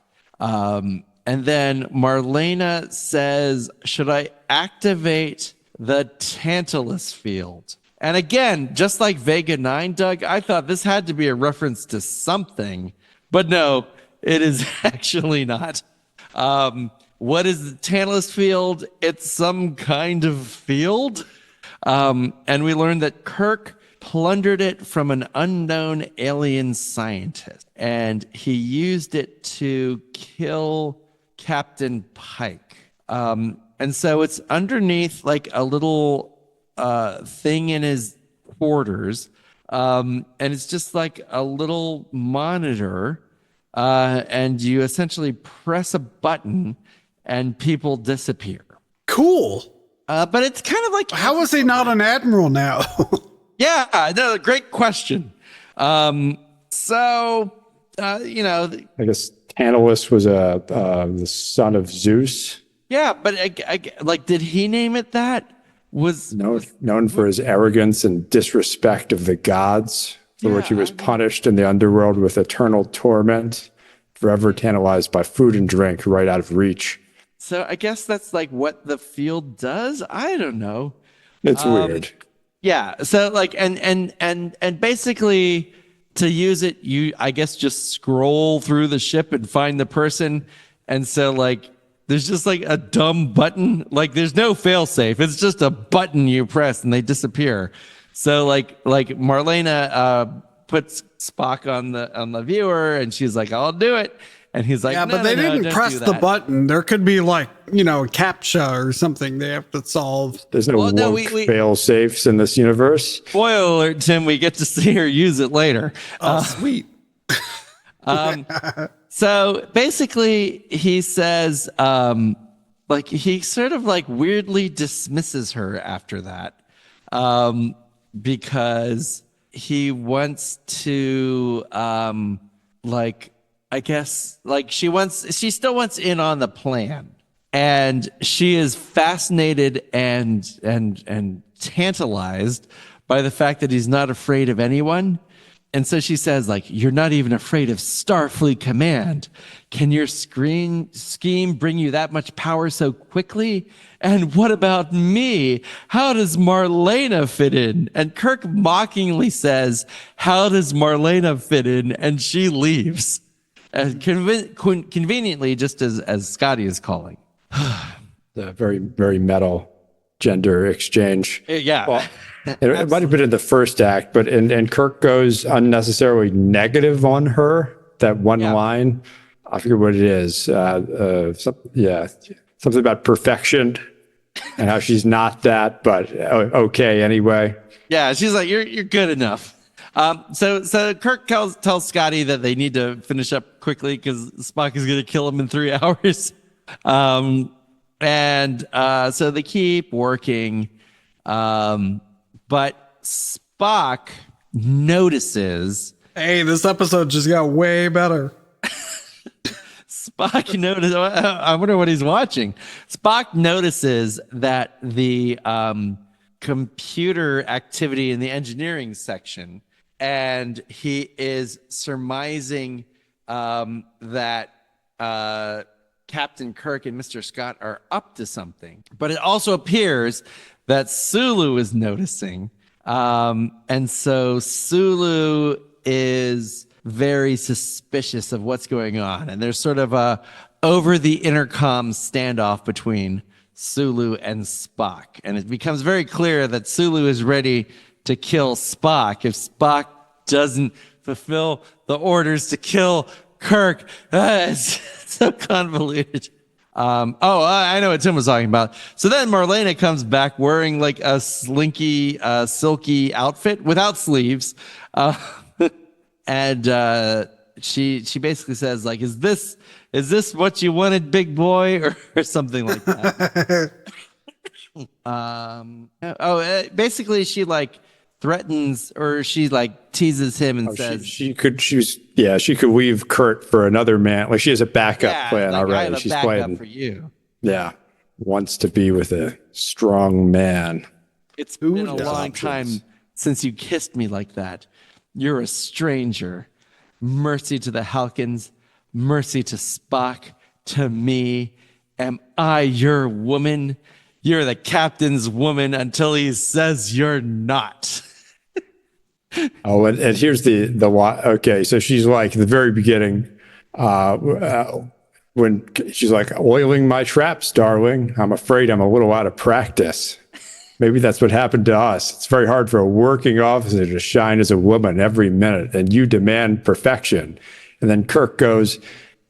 And then Marlena says, "Should I activate the Tantalus field?" And again, just like Vega 9, Doug, I thought this had to be a reference to something, but no, it is actually not. What is the Tantalus field? It's some kind of field. And we learned that Kirk plundered it from an unknown alien scientist, and he used it to kill Captain Pike. And so it's underneath like a little thing in his quarters, and it's just like a little monitor, and you essentially press a button and people disappear. Cool. But it's kind of like, How is he not an admiral now? yeah, no, great question. So you know, I guess Tantalus was the son of Zeus, yeah, but like, did he name it that? Was known for his arrogance and disrespect of the gods, for which he was punished in the underworld with eternal torment, forever tantalized by food and drink right out of reach. so I guess that's like what the field does. I don't know. It's weird. Yeah. So like, and basically to use it, you, I guess, just scroll through the ship and find the person. And so like, there's just like a dumb button. Like there's no fail safe. It's just a button you press and they disappear. So like Marlena puts Spock on the viewer and she's like, I'll do it. And he's like, Yeah, no, but they no, didn't don't press do the that. button. There could be like, you know, a CAPTCHA or something they have to solve. There's no Well, no, woke we- fail safes in this universe. Spoiler alert, Tim, we get to see her use it later. Oh, sweet. So basically, he says, like, he sort of like weirdly dismisses her after that, because he wants to, like, I guess, like, she still wants in on the plan, and she is fascinated and tantalized by the fact that he's not afraid of anyone. And so she says, like, you're not even afraid of Starfleet Command. Can your scheme bring you that much power so quickly? And what about me? How does Marlena fit in? And Kirk mockingly says, how does Marlena fit in? And she leaves. Conveniently, just as Scotty is calling. The very, very metal gender exchange. Yeah. Well, it might have been in the first act, but and Kirk goes unnecessarily negative on her. That one line, I forget what it is. Something about perfection and how she's not that, but okay anyway. Yeah, she's like, you're good enough. So Kirk tells Scotty that they need to finish up quickly because Spock is going to kill him in 3 hours. So they keep working. But Spock notices. Hey, this episode just got way better. Spock notices. I wonder what he's watching. Spock notices that the computer activity in the engineering section, and he is surmising that Captain Kirk and Mr. Scott are up to something. But it also appears that Sulu is noticing. And so Sulu is very suspicious of what's going on. And there's sort of a over the intercom standoff between Sulu and Spock. And it becomes very clear that Sulu is ready to kill Spock if Spock doesn't fulfill the orders to kill Kirk. It's so convoluted. I know what Tim was talking about. So then Marlena comes back wearing like a slinky, silky outfit without sleeves. And she basically says, like, is this what you wanted, big boy? Or something like that. Basically she like threatens, or she like teases him and says she could leave Kurt for another man. Like she has a backup plan like, already. I have a She's backup playing for you. Yeah. Wants to be with a strong man. It's been a long time since you kissed me like that. You're a stranger. Mercy to the Halkins, mercy to Spock, to me. Am I your woman? You're the captain's woman until he says you're not. Oh, and here's the okay. So she's like at the very beginning, when she's like, oiling my traps, darling. I'm afraid I'm a little out of practice. maybe that's what happened to us. It's very hard for a working officer to shine as a woman every minute, and you demand perfection. And then Kirk goes,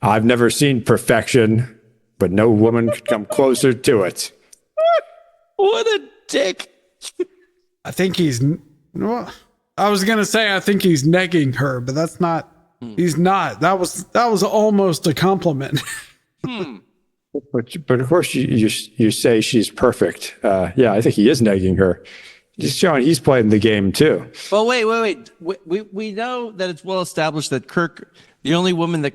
I've never seen perfection, but no woman could come closer to it. What a dick. I think he's. Well, I was gonna say I think he's negging her, but that's not. He's not. That was almost a compliment. But of course you say she's perfect. Yeah, I think he is negging her. Just showing he's playing the game too. Well, wait. We know that it's well established that Kirk, the only woman that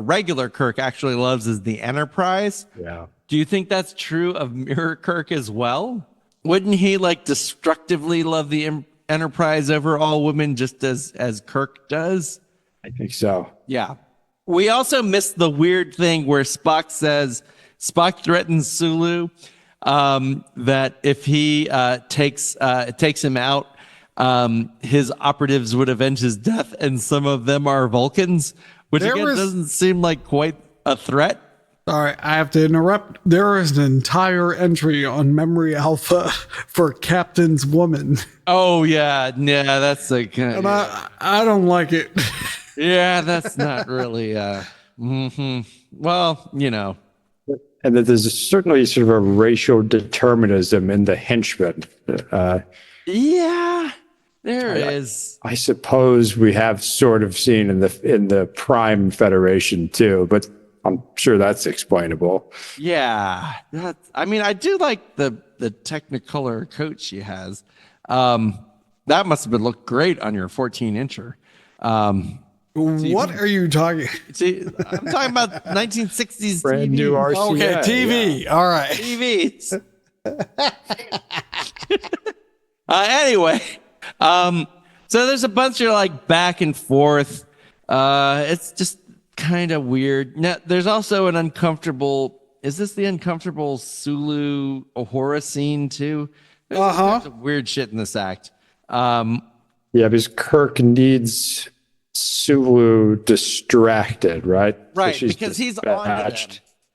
regular Kirk actually loves is the Enterprise. Yeah. Do you think that's true of Mirror Kirk as well? Wouldn't he like destructively love the Enterprise over all women just as Kirk does? I think so. Yeah. We also missed the weird thing where Spock threatens Sulu that if he takes him out, his operatives would avenge his death, and some of them are Vulcans, which doesn't seem like quite a threat. All right, I have to interrupt. There is an entire entry on Memory Alpha for Captain's Woman. Oh yeah, that's like, and I don't like it. Yeah, that's not really. Well, you know. And that there's certainly sort of a racial determinism in the henchmen. Yeah, there is. I suppose we have sort of seen in the Prime Federation too, but I'm sure that's explainable. Yeah, I do like the Technicolor coat she has. That must have been looked great on your 14-incher. What are you talking? See, I'm talking about 1960s Brand TV. new RCA. Okay, TV. Yeah. All right. TVs. Anyway, so there's a bunch of like back and forth. It's just kind of weird. Now, there's also an uncomfortable. Is this the uncomfortable Sulu Uhura scene too? There's all kinds of weird shit in this act. Yeah, because Kirk needs Sulu distracted, right? Right, So because he's on them.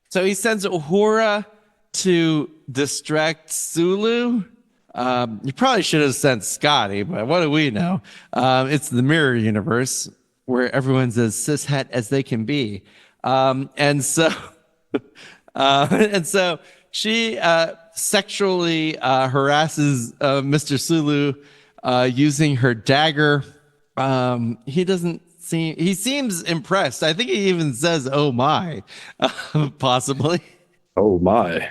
So he sends Uhura to distract Sulu. You probably should have sent Scotty, but what do we know? It's the mirror universe where everyone's as cishet as they can be. And so she sexually harasses Mr. Sulu using her dagger. He seems impressed. I think he even says, "Oh my," possibly. Oh my.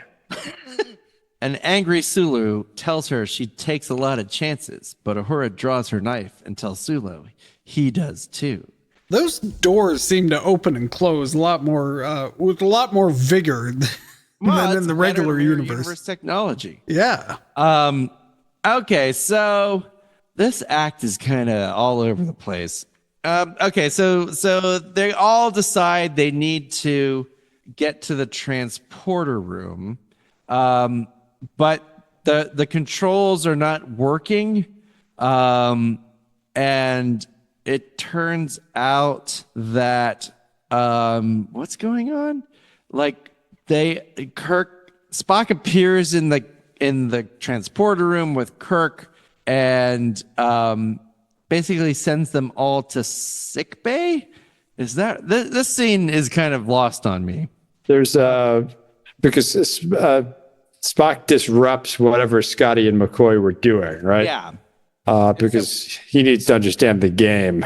An angry Sulu tells her she takes a lot of chances, but Uhura draws her knife and tells Sulu he does too. Those doors seem to open and close a lot more with a lot more vigor than in the regular universe technology. Yeah. Okay, so this act is kind of all over the place. Okay, so they all decide they need to get to the transporter room, but the controls are not working, and it turns out that what's going on? Like Spock appears in the transporter room with Kirk, and basically sends them all to sick bay. Is that this scene is kind of lost on me? There's because Spock disrupts whatever Scotty and McCoy were doing, right? Yeah. Because he needs to understand the game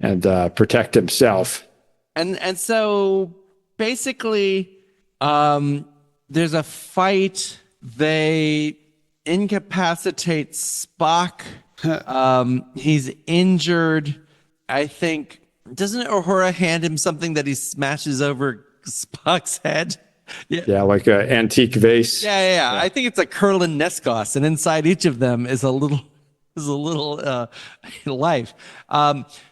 and protect himself. And so basically, there's a fight. They incapacitate Spock. He's injured. I think, doesn't Uhura hand him something that he smashes over Spock's head? Yeah, like an antique vase. Yeah. I think it's a Kurlan Neskos, and inside each of them is a little life.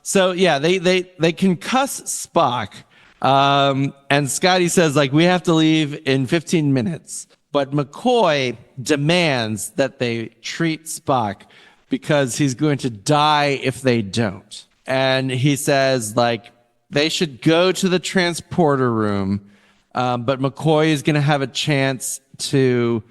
So yeah, they concuss Spock, and Scotty says like we have to leave in 15 minutes. But McCoy demands that they treat Spock because he's going to die if they don't. And he says like they should go to the transporter room, but McCoy is going to have a chance to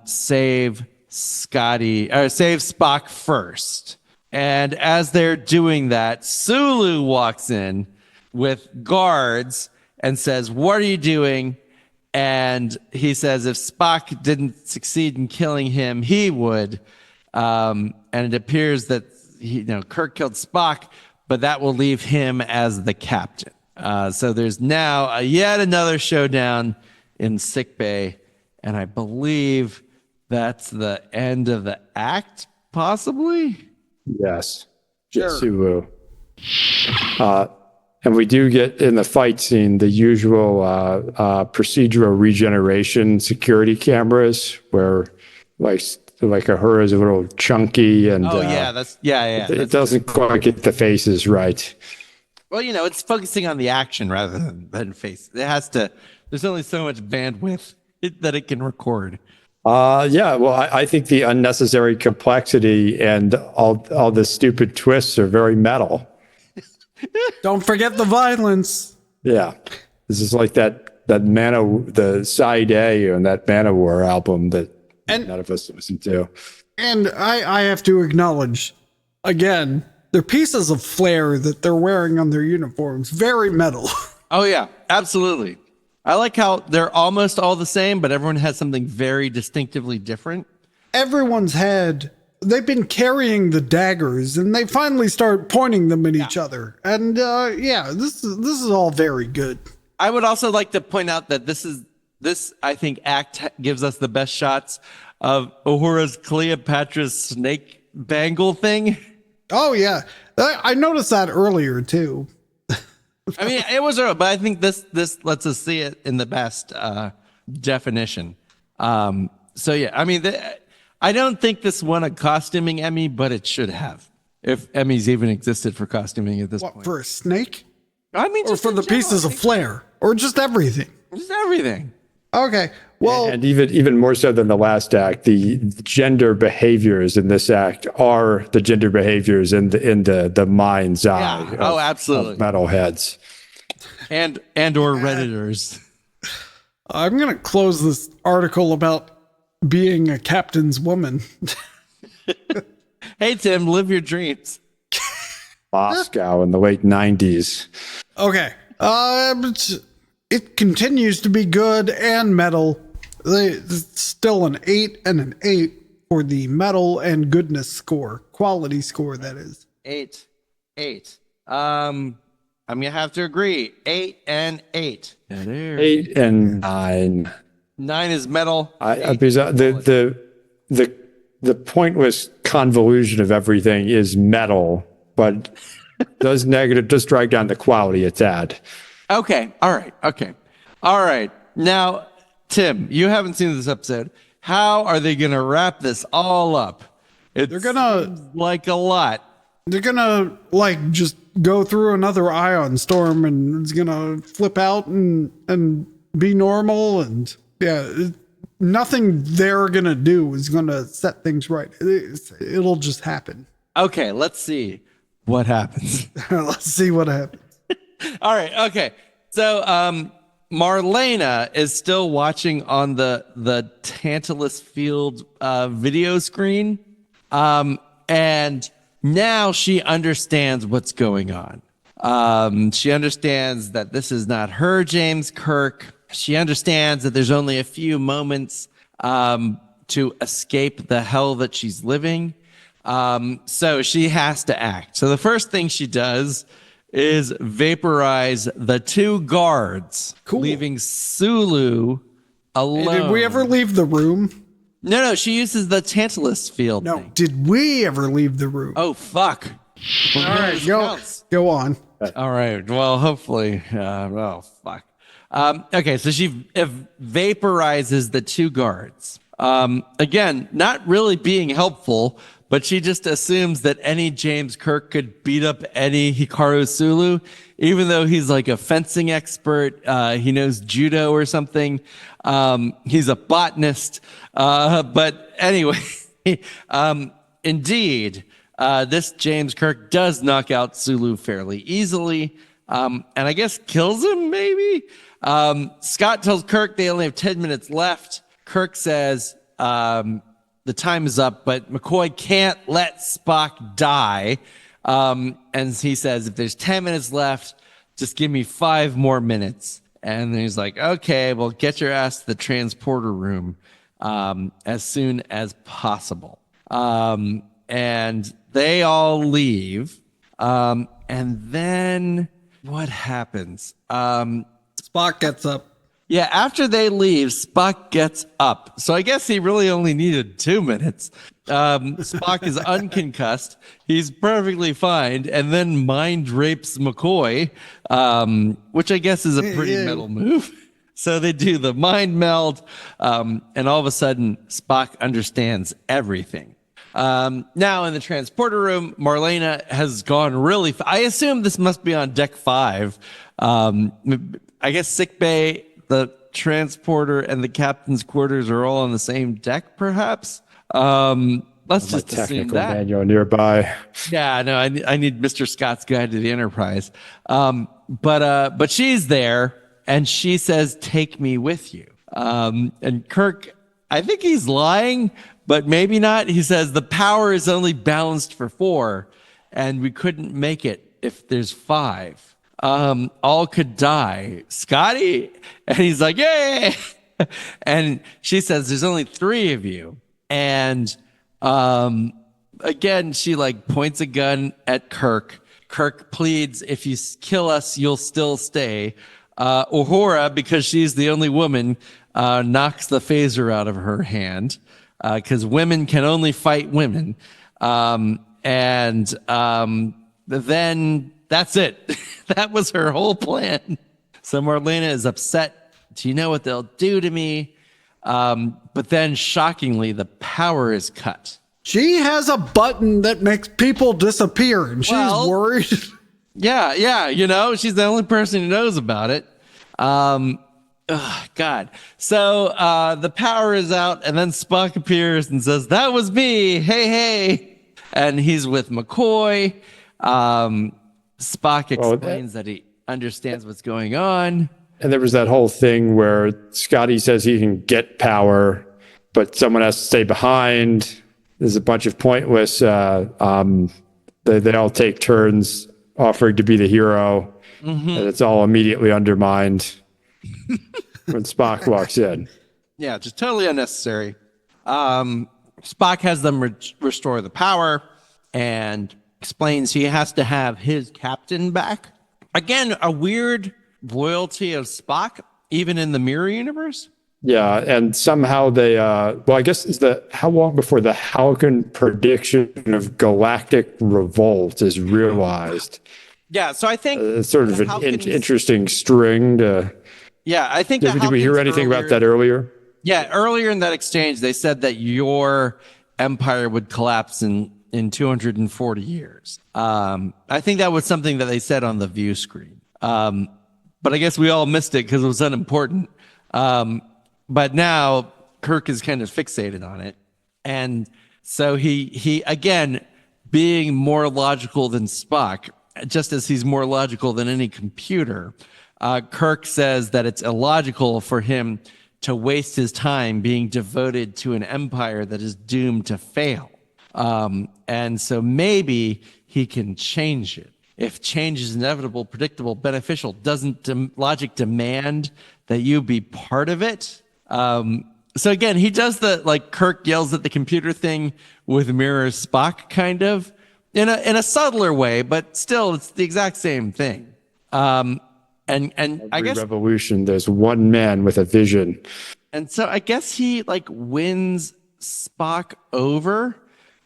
save save Spock first. And as they're doing that, Sulu walks in with guards and says, "What are you doing?" And he says if Spock didn't succeed in killing him, he would. And it appears that Kirk killed Spock, but that will leave him as the captain. So there's now yet another showdown in sickbay, and I believe that's the end of the act, possibly. Yes. Sure. Sulu. And we do get in the fight scene the usual procedural regeneration security cameras where like Uhura is a little chunky and it doesn't quite get the faces right. Well, it's focusing on the action rather than face. It has to. There's only so much bandwidth that it can record. Well, I think the unnecessary complexity and all the stupid twists are very metal. Don't forget the violence. Yeah. This is like that the Side A and that Manowar album that none of us listened to. And I have to acknowledge, again, they're pieces of flair that they're wearing on their uniforms. Very metal. Oh, yeah, absolutely. I like how they're almost all the same, but everyone has something very distinctively different. They've been carrying the daggers, and they finally start pointing them at each other. And this is all very good. I would also like to point out that this I think act gives us the best shots of Uhura's Cleopatra's snake bangle thing. Oh yeah, I noticed that earlier too. I mean, it was early, but I think this lets us see it in the best definition. So yeah, I mean, I don't think this won a costuming Emmy, but it should have, if Emmys even existed for costuming at this point. For a snake? I mean, or for the pieces of flair, or just everything? Just everything. Okay. Well, and even more so than the last act, the gender behaviors in this act are the gender behaviors in the mind's eye. Yeah. Absolutely. Of metalheads and or Redditors. I'm gonna close this article about being a captain's woman. Hey Tim, live your dreams. Moscow in the late 90s. Okay. It continues to be good and metal. It's still an 8 and an 8 for the metal and goodness score, quality score, that is. 8. I'm gonna have to agree. 8 and 8. 8 and 9. 9 is metal. Because the pointless convolution of everything is metal, but does drag down the quality a tad. Okay. All right. Okay. All right. Now, Tim, you haven't seen this episode. How are they going to wrap this all up? They're going to like a lot. They're going to just go through another ion storm and it's going to flip out and be normal. And nothing they're going to do is going to set things right. It'll just happen. Okay. Let's see what happens. Let's see what happens. All right. Okay. So, Marlena is still watching on the Tantalus Field video screen. And now she understands what's going on. She understands that this is not her James Kirk. She understands that there's only a few moments to escape the hell that she's living. So she has to act. So the first thing she does is vaporize the 2 guards, leaving Sulu alone. Hey, did we ever leave the room? No, she uses the Tantalus field. No, thing. did we ever leave the room? Oh, fuck. All right, go on. All right, well, hopefully. Oh, fuck. Okay, so she vaporizes the 2 guards. Again, not really being helpful, but she just assumes that any James Kirk could beat up any Hikaru Sulu, even though he's like a fencing expert. He knows judo or something. He's a botanist. But anyway, indeed, this James Kirk does knock out Sulu fairly easily. And I guess kills him, maybe? Scott tells Kirk they only have 10 minutes left. Kirk says, the time is up, but McCoy can't let Spock die. And he says, if there's 10 minutes left, just give me 5 more minutes. And then he's like, okay, well, get your ass to the transporter room as soon as possible. And they all leave. And then what happens? Spock gets up. Yeah, after they leave, Spock gets up. So I guess he really only needed 2 minutes. Spock is unconcussed. He's perfectly fine. And then mind rapes McCoy, which I guess is a pretty metal move. So they do the mind meld. And all of a sudden, Spock understands everything. Now in the transporter room, Marlena has gone really I assume this must be on deck 5. I guess sickbay, the transporter, and the captain's quarters are all on the same deck, perhaps. Let's just assume that. Manual nearby. Yeah, no, I need Mr. Scott's Guide to the Enterprise. But she's there, and she says, "Take me with you." And Kirk, I think he's lying, but maybe not. He says the power is only balanced for 4, and we couldn't make it if there's 5. All could die. Scotty? And he's like, yay! And she says, there's only 3 of you. And again, she like points a gun at Kirk. Kirk pleads, if you kill us, you'll still stay. Uhura, because she's the only woman, knocks the phaser out of her hand, because women can only fight women. Then that's it. That was her whole plan. So Marlena is upset. Do you know what they'll do to me? But then, shockingly, the power is cut. She has a button that makes people disappear, and she's worried. Yeah, you know, she's the only person who knows about it. God. So the power is out, and then Spock appears and says, that was me. Hey. And he's with McCoy. Spock explains that he understands what's going on. And there was that whole thing where Scotty says he can get power, but someone has to stay behind. There's a bunch of pointless. They all take turns offering to be the hero, and it's all immediately undermined when Spock walks in. Yeah, just totally unnecessary. Spock has them restore the power and explains he has to have his captain back. Again, a weird loyalty of Spock, even in the mirror universe. Yeah, and somehow they, I guess how long before the Halcyon prediction of galactic revolt is realized? Yeah, so I think it's sort of an interesting string to. Yeah, I think. Did we hear anything about that earlier? Yeah, earlier in that exchange, they said that your empire would collapse in 240 years. I think that was something that they said on the view screen. But I guess we all missed it because it was unimportant. But now Kirk is kind of fixated on it. And so he again, being more logical than Spock, just as he's more logical than any computer, Kirk says that it's illogical for him to waste his time being devoted to an empire that is doomed to fail. And so maybe he can change it. If change is inevitable, predictable, beneficial, doesn't logic demand that you be part of it? So again, he does the, like, Kirk yells at the computer thing with mirrors Spock, kind of, in a subtler way, but still it's the exact same thing. And I guess revolution, there's one man with a vision. And so I guess he like wins Spock over,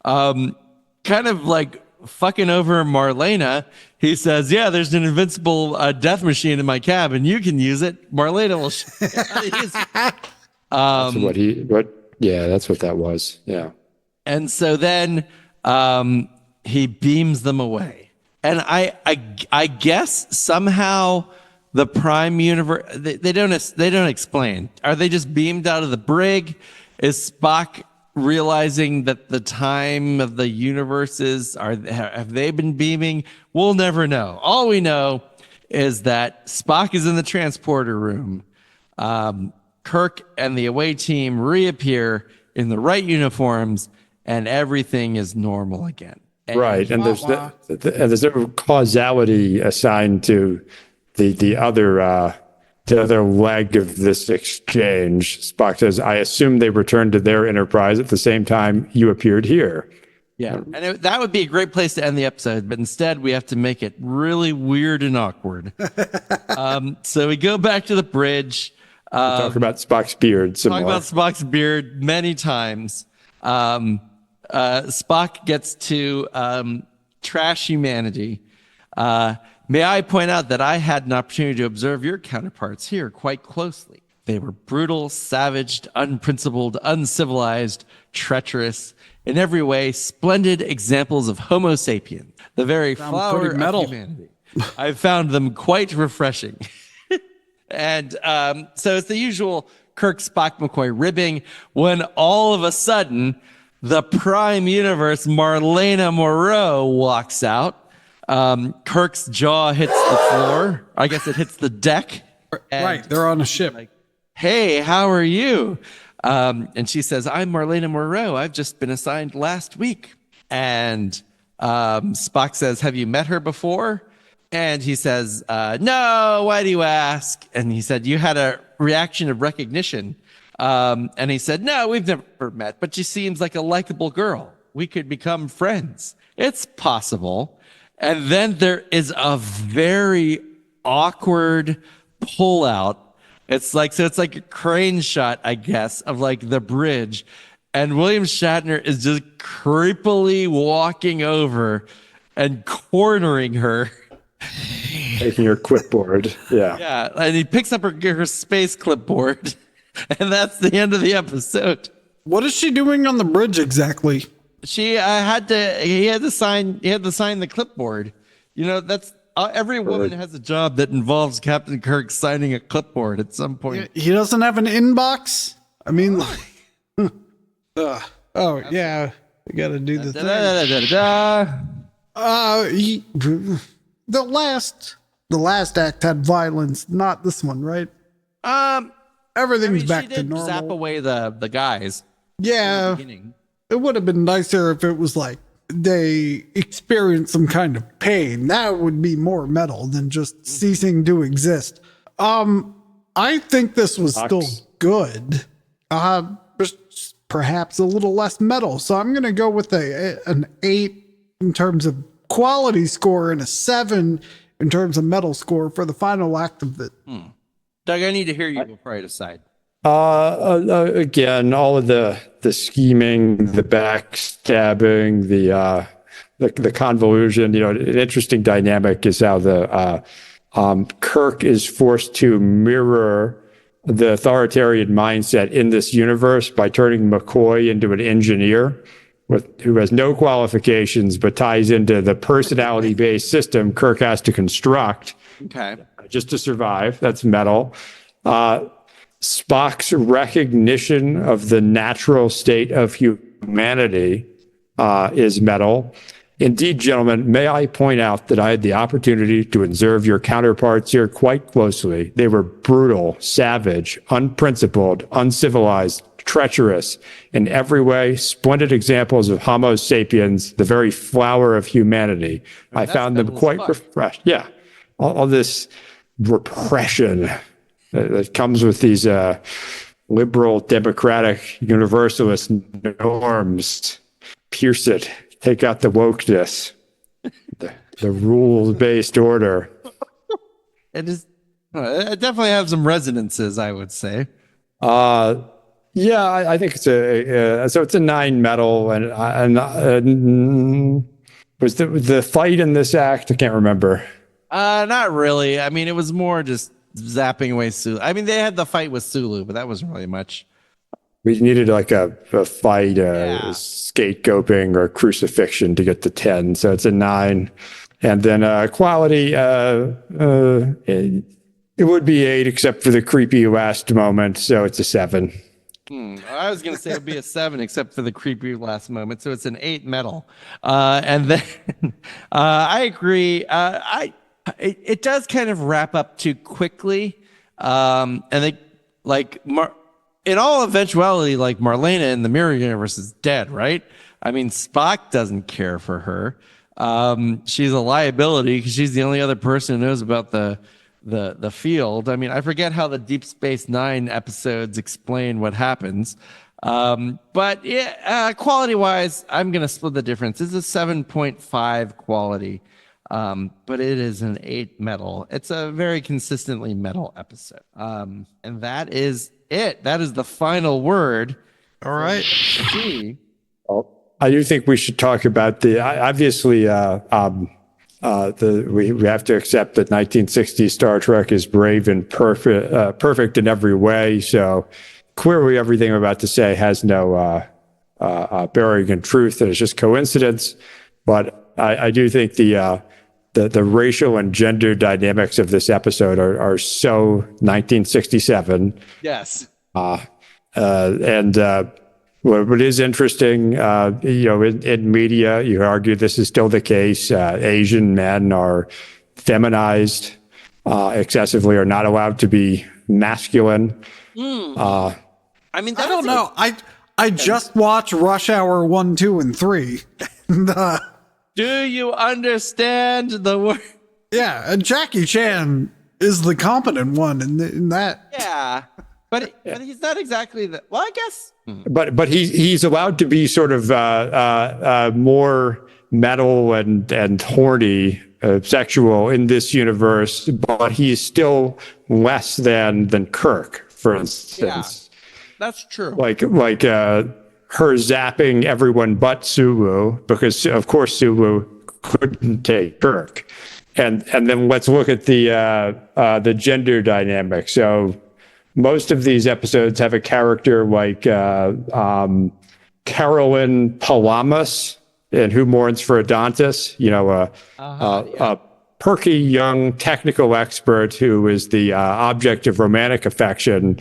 kind of like fucking over Marlena. He says, yeah, there's an invincible death machine in my cabin. You can use it. Marlena will use it. That's what that was. Yeah. And so then he beams them away. And I guess somehow the Prime universe, they don't explain. Are they just beamed out of the brig? Is Spock realizing that the time of the universes have they been beaming? We'll never know. All we know is that Spock is in the transporter room. Kirk and the away team reappear in the right uniforms, and everything is normal again. Right, and there's no causality assigned to the other leg of this exchange. Spock says, "I assume they returned to their Enterprise at the same time you appeared here." Yeah, and that would be a great place to end the episode, but instead we have to make it really weird and awkward. So we go back to the bridge. Talk about Spock's beard some more. Talk about Spock's beard many times. Spock gets to trash humanity. May I point out that I had an opportunity to observe your counterparts here quite closely. They were brutal, savage, unprincipled, uncivilized, treacherous, in every way, splendid examples of Homo sapien, the very flower of humanity. I found them quite refreshing. And so it's the usual Kirk, Spock, McCoy ribbing when all of a sudden the Prime Universe Marlena Moreau walks out. Kirk's jaw hits the floor. I guess it hits the deck. Right, they're on a ship. Like, hey, how are you? And she says, I'm Marlena Moreau. I've just been assigned last week. And Spock says, have you met her before? And he says, no, why do you ask? And he said, you had a reaction of recognition. And he said, no, we've never met, but she seems like a likable girl. We could become friends. It's possible. And then there is a very awkward pullout. It's like a crane shot, I guess, of like the bridge. And William Shatner is just creepily walking over and cornering her. Taking her clipboard. Yeah. Yeah. And he picks up her space clipboard. And that's the end of the episode. What is she doing on the bridge exactly? He had to sign the clipboard. You know, that's every woman has a job that involves Captain Kirk signing a clipboard at some point. He doesn't have an inbox? I mean, oh yeah, you got to do the thing. The last act had violence, not this one, right? Everything's back to normal. Zap away the guys. Yeah, it would have been nicer if it was like they experienced some kind of pain. That would be more metal than just ceasing to exist. I think this was still good. Just perhaps a little less metal. So I'm going to go with an 8 in terms of quality score and a 7 in terms of metal score for the final act of it. Doug, I need to hear you before I decide. Again, all of the scheming, the backstabbing, the convolution. You know, an interesting dynamic is how the Kirk is forced to mirror the authoritarian mindset in this universe by turning McCoy into an engineer who has no qualifications, but ties into the personality-based system Kirk has to construct. Okay. Just to survive. That's metal. Spock's recognition of the natural state of humanity is metal. Indeed, gentlemen, may I point out that I had the opportunity to observe your counterparts here quite closely. They were brutal, savage, unprincipled, uncivilized, treacherous, in every way, splendid examples of Homo sapiens, the very flower of humanity. I found them quite refreshed. Yeah. All this repression that comes with these liberal, democratic, universalist norms. Pierce it. Take out the wokeness. The rules-based order. It definitely have some resonances, I would say. Yeah, I think it's so it's a 9 metal, and was the fight in this act? I can't remember. Not really. I mean, it was more just zapping away Sulu. I mean, they had the fight with Sulu, but that wasn't really much. We needed like a fight, scapegoating or crucifixion to get to 10. So it's a 9. And then quality, it would be 8 except for the creepy last moment. So it's a 7. I was going to say it would be a 7 except for the creepy last moment. So it's an 8 metal. And then I agree. It does kind of wrap up too quickly. And they in all eventuality, like Marlena in the mirror universe is dead, right? I mean, Spock doesn't care for her. She's a liability because she's the only other person who knows about the field. I mean, I forget how the Deep Space Nine episodes explain what happens. But yeah, quality wise, I'm gonna split the difference. It's a 7.5 quality. But it is an 8 metal. It's a very consistently metal episode. And that is it. That is the final word. All right. I do think we should talk about we have to accept that 1960s Star Trek is brave and perfect in every way. So clearly everything I'm about to say has no bearing in truth, and it's just coincidence. But I do think the racial and gender dynamics of this episode are so 1967. Yes. What is interesting, in media, you argue this is still the case. Asian men are feminized excessively, are not allowed to be masculine. I mean, I don't know. I just watched Rush Hour 1, 2, and 3. Do you understand the word? Yeah, and Jackie Chan is the competent one in that. Yeah, but he's not exactly the. Well, I guess. But he's allowed to be sort of more metal and horny, sexual in this universe, but he's still less than Kirk, for instance. Yeah, that's true. Like her zapping everyone but Sulu, because of course Sulu couldn't take Kirk. And then let's look at the gender dynamic. So most of these episodes have a character like Carolyn Palamas in Who Mourns for Adontis, a perky young technical expert who is the object of romantic affection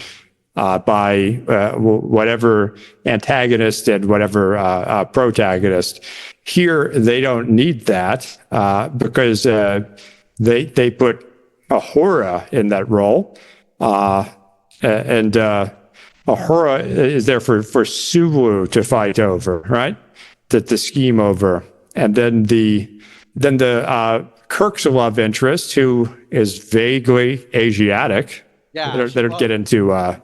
by whatever antagonist and whatever protagonist. Here, they don't need that because they put Ahura in that role. And Ahura is there for Sulu to fight over, right? To scheme over. And then the Kirk's love interest, who is vaguely Asiatic. Yeah, that'll get into that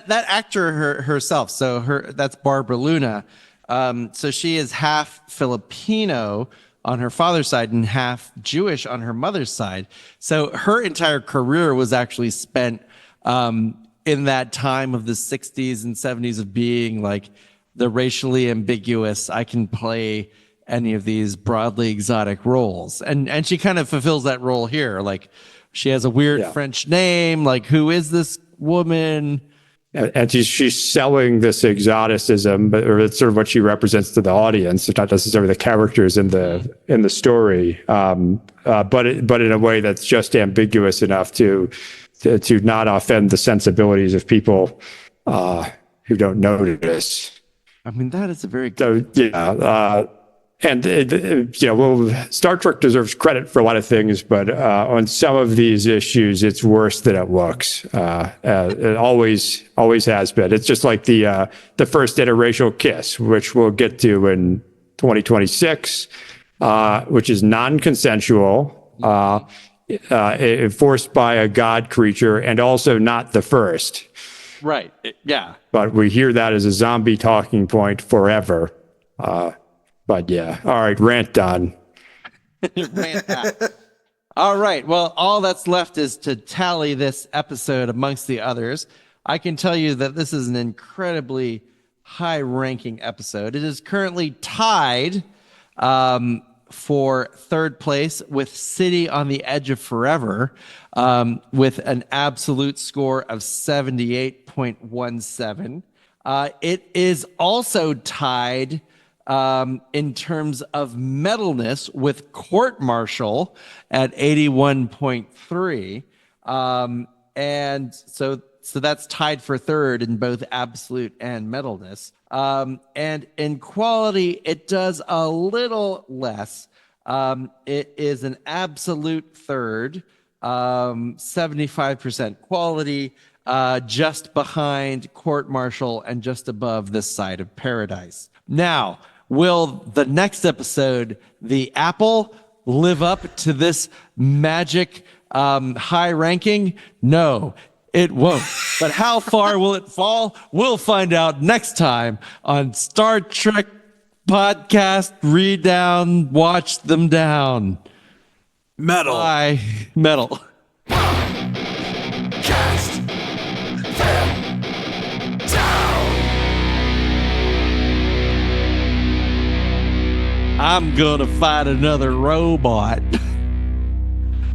actor herself. So that's Barbara Luna. So she is half Filipino on her father's side and half Jewish on her mother's side. So her entire career was actually spent in that time of the 60s and 70s of being like the racially ambiguous. I can play any of these broadly exotic roles, and she kind of fulfills that role here. Like, she has a weird French name. Like, who is this woman? And she's selling this exoticism, or it's sort of what she represents to the audience. It's not necessarily the characters in the story, but in a way that's just ambiguous enough to not offend the sensibilities of people who don't notice. I mean, that is a very good. So Star Trek deserves credit for a lot of things, but on some of these issues, it's worse than it looks. It always has been. It's just like the first interracial kiss, which we'll get to in 2026, which is non-consensual, enforced by a god creature, and also not the first. Right. Yeah. But we hear that as a zombie talking point forever. But yeah, all right, rant done. Rant done. All right, well, all that's left is to tally this episode amongst the others. I can tell you that this is an incredibly high-ranking episode. It is currently tied for third place with City on the Edge of Forever, with an absolute score of 78.17. It is also tied in terms of metalness with Court Martial at 81.3. And so that's tied for third in both absolute and metalness. And in quality, it does a little less. It is an absolute third, 75% quality, just behind Court Martial and just above this side of Paradise. Now, will the next episode, the Apple, live up to this magic high ranking? No, it won't. But how far will it fall? We'll find out next time on Star Trek Podcast. Read down, watch them down. Metal. Bye. Metal. Cast them down. I'm gonna fight another robot.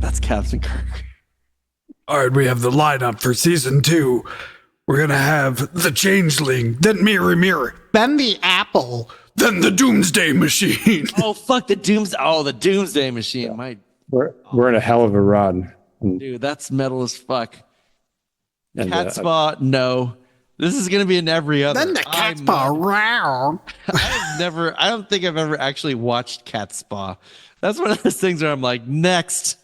That's Captain Kirk. All right, we have the lineup for season 2. We're gonna have the Changeling, then Mirror, then the Apple, then the Doomsday Machine. Oh fuck the Doomsday Machine. My We're in a hell of a run. dude, that's metal as fuck. And, Cat Spa, no. This is gonna be in every other. Then the Cat Spa round. I don't think I've ever actually watched Cat Spa. That's one of those things where I'm like, next.